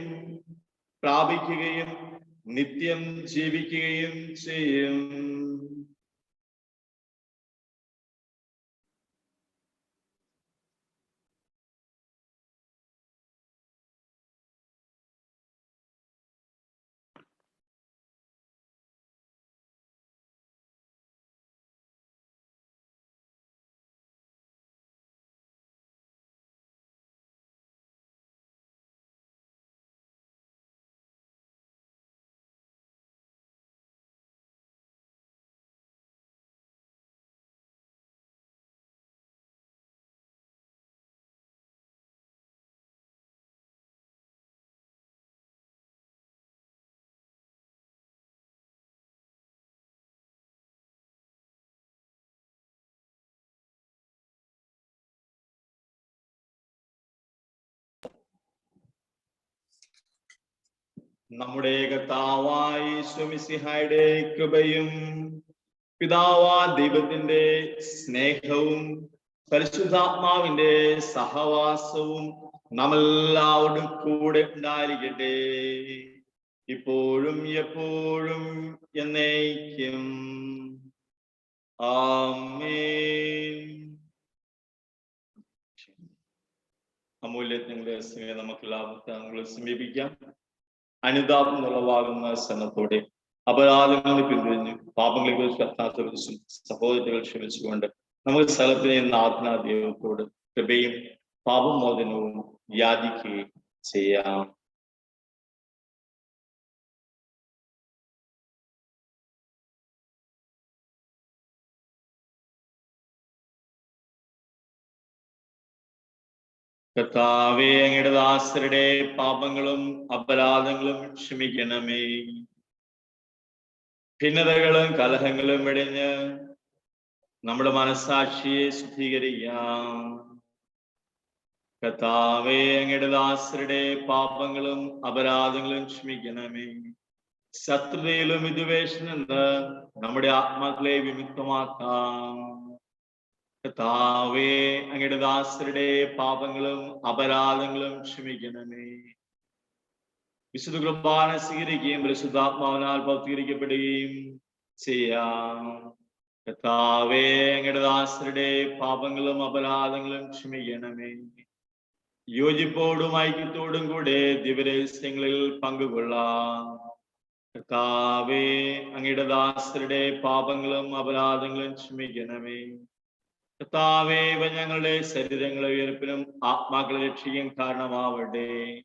പ്രാപിക്കുകയും നിത്യം ജീവിക്കുകയും ചെയ്യും. നമ്മുടെ കർത്താവായ യേശുമിശിഹായുടെ കൃപയും പിതാവാ ദൈവത്തിന്റെ സ്നേഹവും പരിശുദ്ധാത്മാവിന്റെ സഹവാസവും നമ്മെല്ലാവരും കൂടെ ഉണ്ടായിരിക്കട്ടെ, ഇപ്പോഴും എപ്പോഴും എന്നേക്കും. ആമേൻ. അമൂല്യത്തിന്റെ സ്നേഹം നമുക്കെല്ലാവർക്കും സമീപിക്കാം. അനുതാപം ഉളവാകുന്ന സ്നേഹത്തോടെ അപരാധങ്ങളിൽ പിന്തിരിഞ്ഞ് പാപങ്ങളെ സഹോദരങ്ങൾ ക്ഷമിച്ചുകൊണ്ട് നമുക്ക് സ്ഥലത്തിനെ നാഥനാ ദൈവത്തോട് കൃപയും പാപമോചനവും യാചിക്കുകയും ചെയ്യാം. കർത്താവേ, അങ്ങയുടെ ദാസരുടെ പാപങ്ങളും അപരാധങ്ങളും ക്ഷമിക്കണമേ. ഭിന്നതകളും കലഹങ്ങളും വെടിഞ്ഞ് നമ്മുടെ മനസ്സാക്ഷിയെ ശുദ്ധീകരിക്കാം. കർത്താവേ, അങ്ങയുടെ ദാസരുടെ പാപങ്ങളും അപരാധങ്ങളും ക്ഷമിക്കണമേ. ശത്രുതയിലും വിദ്വേഷത്തിൽ നിന്ന് നമ്മുടെ ആത്മാക്കളെ വിമുക്തമാക്കാം. കർത്താവേ, അങ്ങയുടെ ദാസരുടെ പാപങ്ങളും അപരാധങ്ങളും ക്ഷമിക്കണമേ. വിശുദ്ധ കുർബാന സ്വീകരിക്കുകയും പരിശുദ്ധാത്മാവിനാൽ പൗത്രീകരിക്കപ്പെടുകയും ചെയ്യാം. കർത്താവേ, അങ്ങയുടെ ദാസരുടെ പാപങ്ങളും അപരാധങ്ങളും ക്ഷമിക്കണമേ. യോജിപ്പോടും ഐക്യത്തോടും കൂടെ ദിവരഹസ്യങ്ങളിൽ പങ്കുകൊള്ളാം. കർത്താവേ, അങ്ങയുടെ ദാസരുടെ പാപങ്ങളും അപരാധങ്ങളും ക്ഷമിക്കണമേ. കർത്താവേ, ഇവ ഞങ്ങളുടെ ശരീരങ്ങളെ ഉയർപ്പിനും ആത്മാക്കളെ രക്ഷിക്കാൻ കാരണമാവട്ടെ,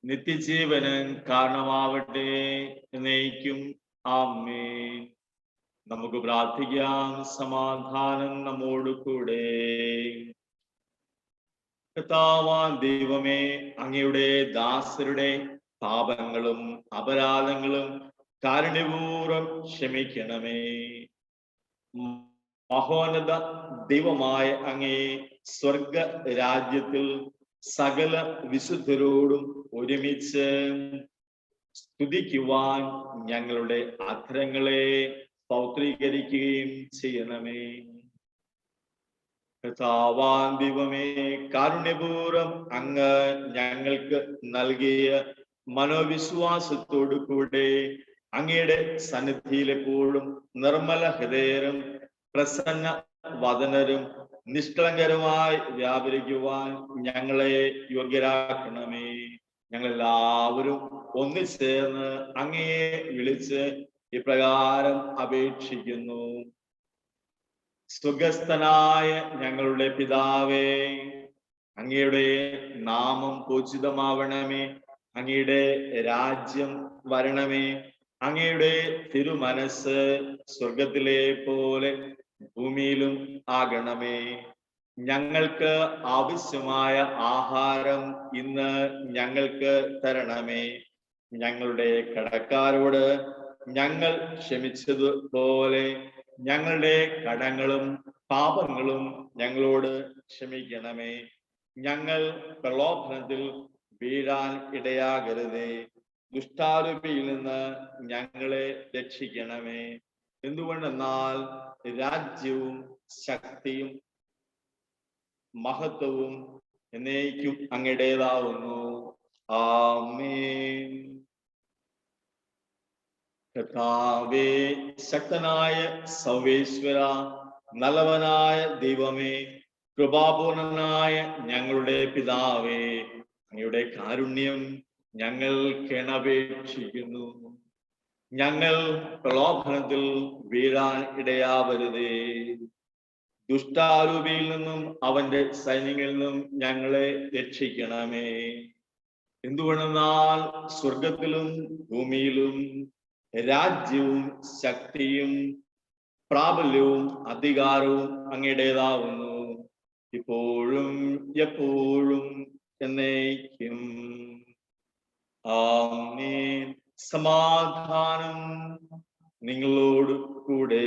നിത്യജീവനും കാരണമാവട്ടെ എന്നേക്കും. ആമേൻ. നമുക്ക് പ്രാർത്ഥിക്കാം. സമാധാനം നമ്മോട് കൂടെ. കർത്താവാം ദൈവമേ, അങ്ങയുടെ ദാസരുടെ പാപങ്ങളും അപരാധങ്ങളും കാരുണ്യപൂർവ്വം ക്ഷമിക്കണമേ. മഹോന്നത ദൈവമായ അങ്ങേ സ്വർഗ രാജ്യത്തിൽ സകല വിശുദ്ധരോടും ഒരുമിച്ച് സ്തുതിക്കുവാൻ ഞങ്ങളുടെ അധരങ്ങളെ പൗത്രീകരിക്കുകയും ചെയ്യണമേ. കർത്താവാം ദൈവമേ, കാരുണ്യപൂർവ്വം അങ്ങ് ഞങ്ങൾക്ക് നൽകിയ മനോവിശ്വാസത്തോടു കൂടെ അങ്ങയുടെ സന്നിധിയിലെപ്പോഴും നിർമ്മല ഹൃദയരും പ്രസന്ന വദനരും നിഷ്കളങ്കരുമായി വ്യാപരിക്കുവാൻ ഞങ്ങളെ യോഗ്യരാക്കണമേ. ഞങ്ങളെല്ലാവരും ഒന്നിച്ചേർന്ന് അങ്ങയെ വിളിച്ച് ഇപ്രകാരം അപേക്ഷിക്കുന്നു. സ്വർഗസ്ഥനായ ഞങ്ങളുടെ പിതാവേ, അങ്ങയുടെ നാമം പൂജിതമാവണമേ. അങ്ങയുടെ രാജ്യം വരണമേ. അങ്ങയുടെ തിരുമനസ് സ്വർഗത്തിലെ പോലെ ഭൂമിയിലും ആകണമേ. ഞങ്ങൾക്ക് ആവശ്യമായ ആഹാരം ഇന്ന് ഞങ്ങൾക്ക് തരണമേ. ഞങ്ങളുടെ കടക്കാരോട് ഞങ്ങൾ ക്ഷമിച്ചതുപോലെ ഞങ്ങളുടെ കടങ്ങളും പാപങ്ങളും ഞങ്ങളോട് ക്ഷമിക്കണമേ. ഞങ്ങൾ പ്രലോഭനത്തിൽ വീഴാൻ ഇടയാകരുതേ. ദുഷ്ടാരൂപിയിൽ നിന്ന് ഞങ്ങളെ രക്ഷിക്കണമേ. എന്തുകൊണ്ടെന്നാൽ രാജ്യവും ശക്തിയും മഹത്വവും എന്നേക്കും അങ്ങയുടേതാവുന്നു. ആമേൻ. കർത്താവേ, ശക്തനായ സർവേശ്വര, നല്ലവനായ ദൈവമേ, കൃപാപൂർണനായ ഞങ്ങളുടെ പിതാവേ, അങ്ങയുടെ കാരുണ്യം ഞങ്ങൾ കേണപേക്ഷിക്കുന്നു. ഞങ്ങൾ പ്രലോഭനത്തിൽ വീഴാൻ ഇടയാവരുതേ. ദുഷ്ടാരൂപിയിൽ നിന്നും അവന്റെ സൈന്യങ്ങളിൽ നിന്നും ഞങ്ങളെ രക്ഷിക്കണമേ. എന്തുകൊണ്ടെന്നാൽ സ്വർഗത്തിലും ഭൂമിയിലും രാജ്യവും ശക്തിയും പ്രാബല്യവും അധികാരവും അങ്ങയുടേതാവുന്നു, ഇപ്പോഴും എപ്പോഴും എന്നേക്കും. ആമേൻ. സമാധാനം നിങ്ങളോട് കൂടെ.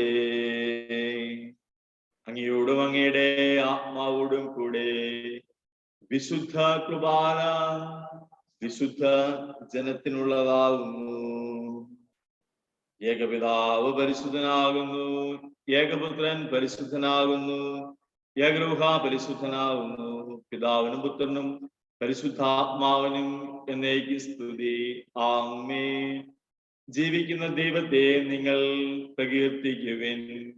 അങ്ങയോടും അങ്ങയുടെ ആത്മാവോടും കൂടെ. വിശുദ്ധ കുർബാന വിശുദ്ധ ജനത്തിനുള്ളതാകുന്നു. ഏകപിതാവ് പരിശുദ്ധനാകുന്നു, ഏകപുത്രൻ പരിശുദ്ധനാകുന്നു, ഏകരൂഹ പരിശുദ്ധനാകുന്നു. പിതാവിനും പുത്രനും പരിശുദ്ധാത്മാവിനും എന്നേക്കും സ്തുതി. ആമേൻ. ജീവിക്കുന്ന ദൈവത്തെ നിങ്ങൾ പ്രകീർത്തിക്കുവിൻ.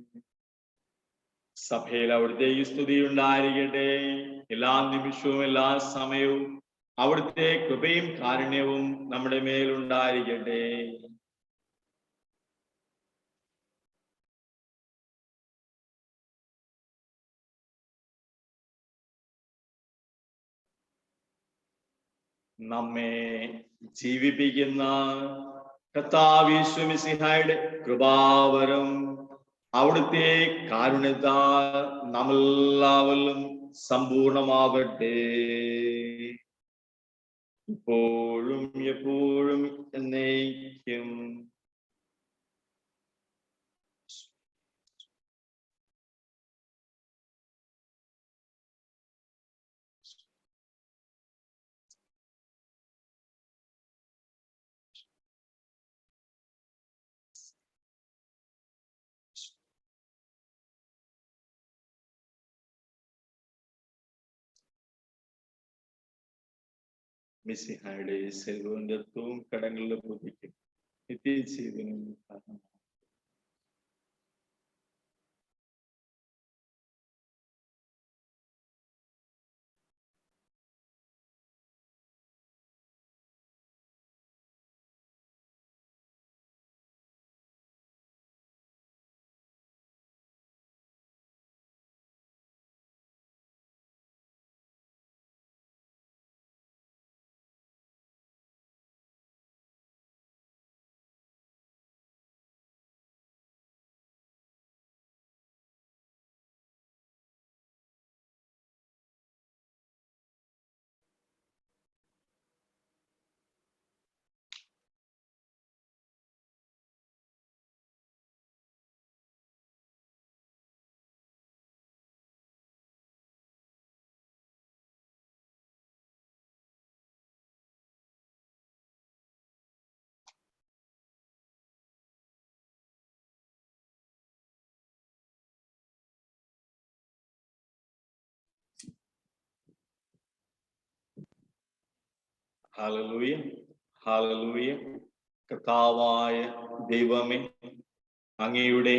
സഭയിൽ അവിടുത്തെ സ്തുതി ഉണ്ടായിരിക്കട്ടെ. എല്ലാ നിമിഷവും എല്ലാ സമയവും അവിടുത്തെ കൃപയും കാരുണ്യവും നമ്മുടെ മേലുണ്ടായിരിക്കട്ടെ. നമ്മെ ജീവിപ്പിക്കുന്ന കർത്താവ് യേശു മിശിഹായുടെ കൃപാവരം അവിടുത്തെ കാരുണ്യത്താൽ നമ്മളെല്ലാവരിലും സമ്പൂർണമാകട്ടെ, ഇപ്പോഴും എപ്പോഴും എന്നേക്കും. മിശിഹായുടെ സെൽവന്തത്വവും കടങ്ങളുടെ ബുദ്ധിക്കും നിത്യജീവനും കാരണം. Hallelujah, hallelujah. കർത്താവായ ദൈവമേ, അങ്ങയുടെ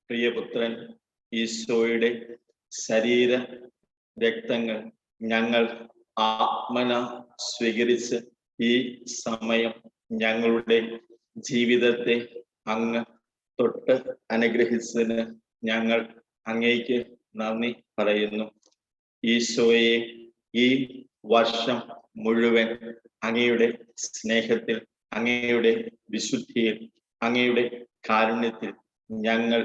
പ്രിയപുത്രൻ ഈശോയുടെ ശരീര രക്തങ്ങൾ ഞങ്ങൾ ആത്മന സ്വീകരിച്ച് ഈ സമയം ഞങ്ങളുടെ ജീവിതത്തെ അങ്ങ് തൊട്ട് അനുഗ്രഹിച്ചതിന് ഞങ്ങൾ അങ്ങേക്ക് നന്ദി പറയുന്നു. ഈശോയെ, ഈ വർഷം മുഴുവൻ അങ്ങയുടെ സ്നേഹത്തിൽ, അങ്ങയുടെ വിശുദ്ധിയിൽ, അങ്ങയുടെ കാരുണ്യത്തിൽ ഞങ്ങൾ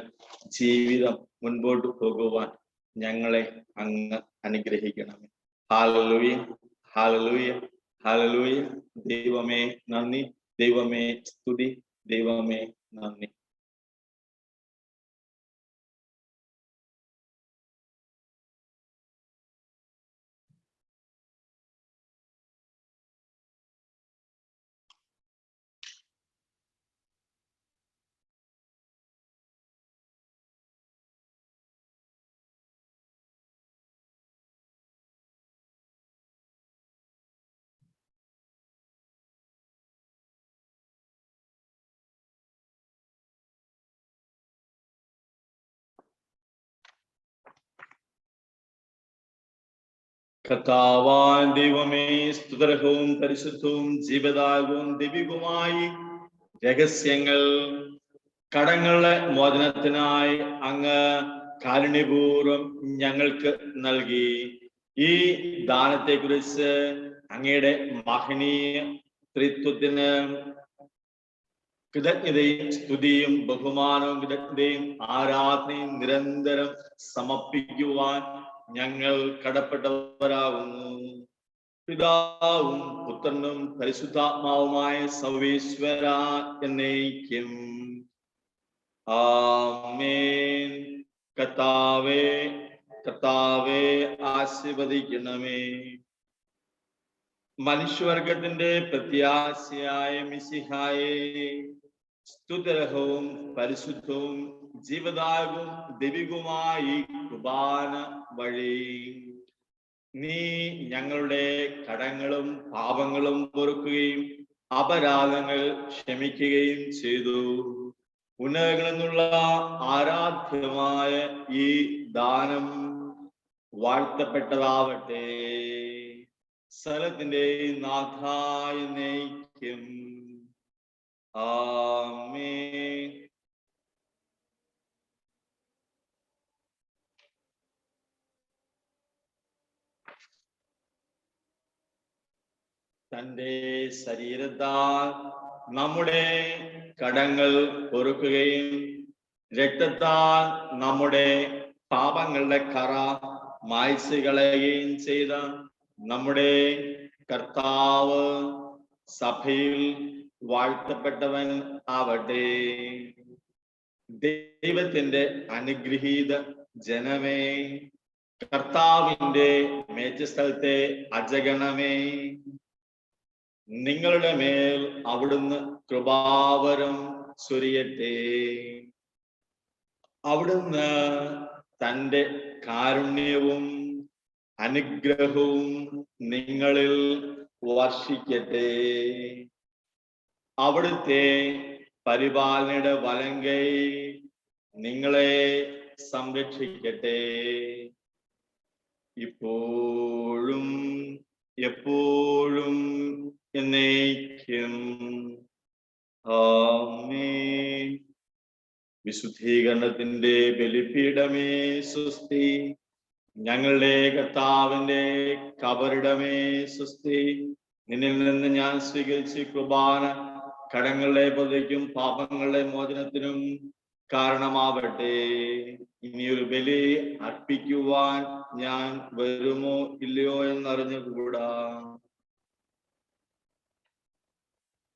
ജീവിതം മുൻപോട്ട് പോകുവാൻ ഞങ്ങളെ അങ്ങ് അനുഗ്രഹിക്കണമേ. ഹല്ലേലൂയ, ഹല്ലേലൂയ, ഹല്ലേലൂയ. ദൈവമേ നന്ദി, ദൈവമേ സ്തുതി, ദൈവമേ നന്ദി. കർത്താവായ ദൈവമേ, സ്തുതർഹവും പരിശുദ്ധവും ജീവദായകവും ദൈവികവുമായി രഹസ്യങ്ങൾ കടങ്ങളുടെ മോചനത്തിനായി അങ്ങ് കാരുണ്യപൂർവ്വം ഞങ്ങൾക്ക് നൽകി. ഈ ദാനത്തെക്കുറിച്ച് അങ്ങയുടെ മഹനീയ ത്രിത്വത്തിന് കൃതജ്ഞതയും സ്തുതിയും ബഹുമാനവും കൃതജ്ഞതയും ആരാധനയും നിരന്തരം സമർപ്പിക്കുവാൻ ഞങ്ങൾ കടപ്പെട്ടവരാകുന്നു. പിതാവും പുത്രനും പരിശുദ്ധാത്മാവുമായ സർവേശ്വര എന്നേക്കും. ആമേൻ. കർത്താവേ, കർത്താവേ ആശീർവദിക്കണമേ. മനുഷ്യവർഗത്തിന്റെ പ്രത്യാശയായ മിശിഹായെ, സ്തുതർഹവും പരിശുദ്ധവും ജീവദായകവും ദൈവികവുമായി കുർബാന വഴി നീ ഞങ്ങളുടെ കടങ്ങളും പാപങ്ങളും പൊറുക്കുകയും അപരാധങ്ങൾ ക്ഷമിക്കുകയും ചെയ്തു. ഉന്നതങ്ങളിൽ നിന്നുള്ള ആരാധ്യമായ ഈ ദാനം വാഴ്ത്തപ്പെട്ടതാവട്ടെ. സ്ഥലത്തിന്റെ നാഥായ നയിക്കും. ആമേൻ. തന്റെ ശരീരത്താൽ നമ്മുടെ കടങ്ങൾ പൊറുക്കുകയും രക്തത്താൽ നമ്മുടെ പാപങ്ങളുടെ കറ മായ്ച്ചു കളയുകയും ചെയ്ത നമ്മുടെ കർത്താവ് സഭയിൽ വാഴ്ത്തപ്പെട്ടവൻ ആവട്ടെ. ദൈവത്തിന്റെ അനുഗ്രഹീത ജനമേ, കർത്താവിന്റെ മേച്ചസ്ഥലത്തെ അജഗണമേ, നിങ്ങളുടെ മേൽ അവിടുന്ന് കൃപാവരം ചൊരിയട്ടെ. അവിടുന്ന് തന്റെ കാരുണ്യവും അനുഗ്രഹവും നിങ്ങളിൽ വർഷിക്കട്ടെ. അവിടുത്തെ പരിപാലനയുടെ വലങ്കൈ നിങ്ങളെ സംരക്ഷിക്കട്ടെ. ഇപ്പോഴും എപ്പോഴും എന്നേക്കും. ആമേൻ. വിശുദ്ധീകരണത്തിന്റെ ബലിപീഠമേ സ്വസ്തി. ഞങ്ങളുടെ കർത്താവിന്റെ കബറിടമേ സ്വസ്തി. നിന്നിൽ നിന്ന് ഞാൻ സ്വീകരിച്ച കുർബാന കടങ്ങളുടെ പൊതിക്കും പാപങ്ങളുടെ മോചനത്തിനും കാരണമാവട്ടെ. ഇനിയൊരു ബലി അർപ്പിക്കുവാൻ ഞാൻ വരുമോ ഇല്ലയോ എന്നറിഞ്ഞുകൂടാ.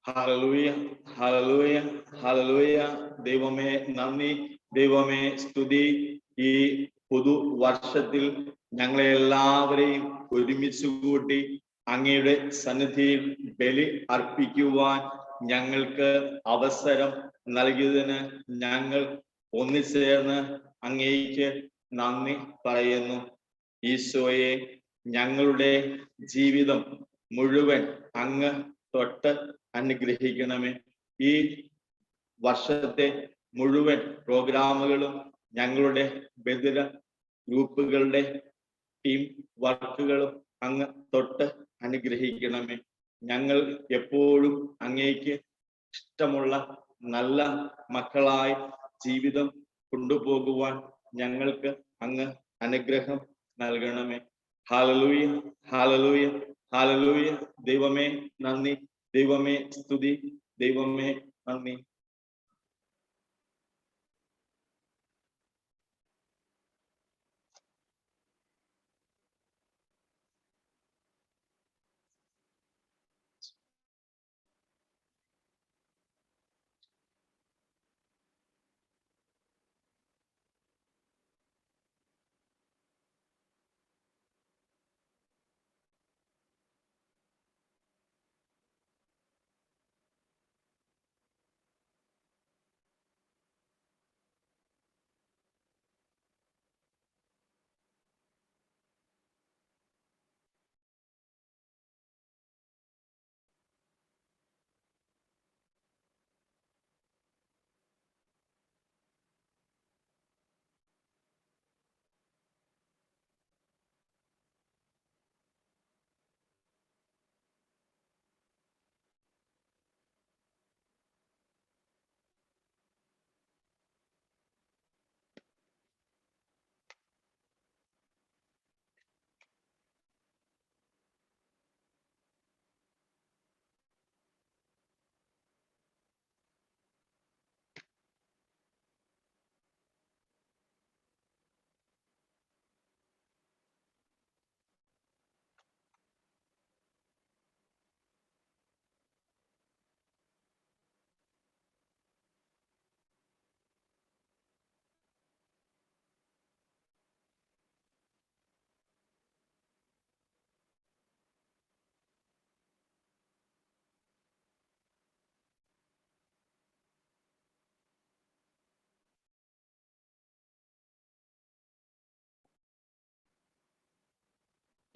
ഹല്ലേലൂയ, ഹല്ലേലൂയ, ഹല്ലേലൂയ. ദൈവമേ നന്ദി, ദൈവമേ സ്തുതി. ഈ പുതുവർഷത്തിൽ ഞങ്ങളെ എല്ലാവരെയും ഒരുമിച്ച് കൂട്ടി അങ്ങയുടെ സന്നിധിയിൽ ബലി അർപ്പിക്കുവാൻ ഞങ്ങൾക്ക് അവസരം നൽകിയതിന് ഞങ്ങൾ ഒന്നിച്ചേർന്ന് അങ്ങേക്ക് നന്ദി പറയുന്നു. ഈശോയെ, ഞങ്ങളുടെ ജീവിതം മുഴുവൻ അങ്ങ് തൊട്ട് അനുഗ്രഹിക്കണമേ. ഈ വർഷത്തെ മുഴുവൻ പ്രോഗ്രാമുകളും ഞങ്ങളുടെ ബദിര ഗ്രൂപ്പുകളുടെ ടീം വർക്കുകളും അങ്ങ് തൊട്ട് അനുഗ്രഹിക്കണമേ. ഞങ്ങൾ എപ്പോഴും അങ്ങേക്ക് ഇഷ്ടമുള്ള നല്ല മക്കളായി ജീവിതം കൊണ്ടുപോകുവാൻ ഞങ്ങൾക്ക് അങ്ങ് അനുഗ്രഹം നൽകണമേ. ഹല്ലേലൂയ, ഹല്ലേലൂയ, ഹല്ലേലൂയ. ദൈവമേ നന്ദി, ദൈവമേ സ്തുതി, ദൈവമേ നന്ദി.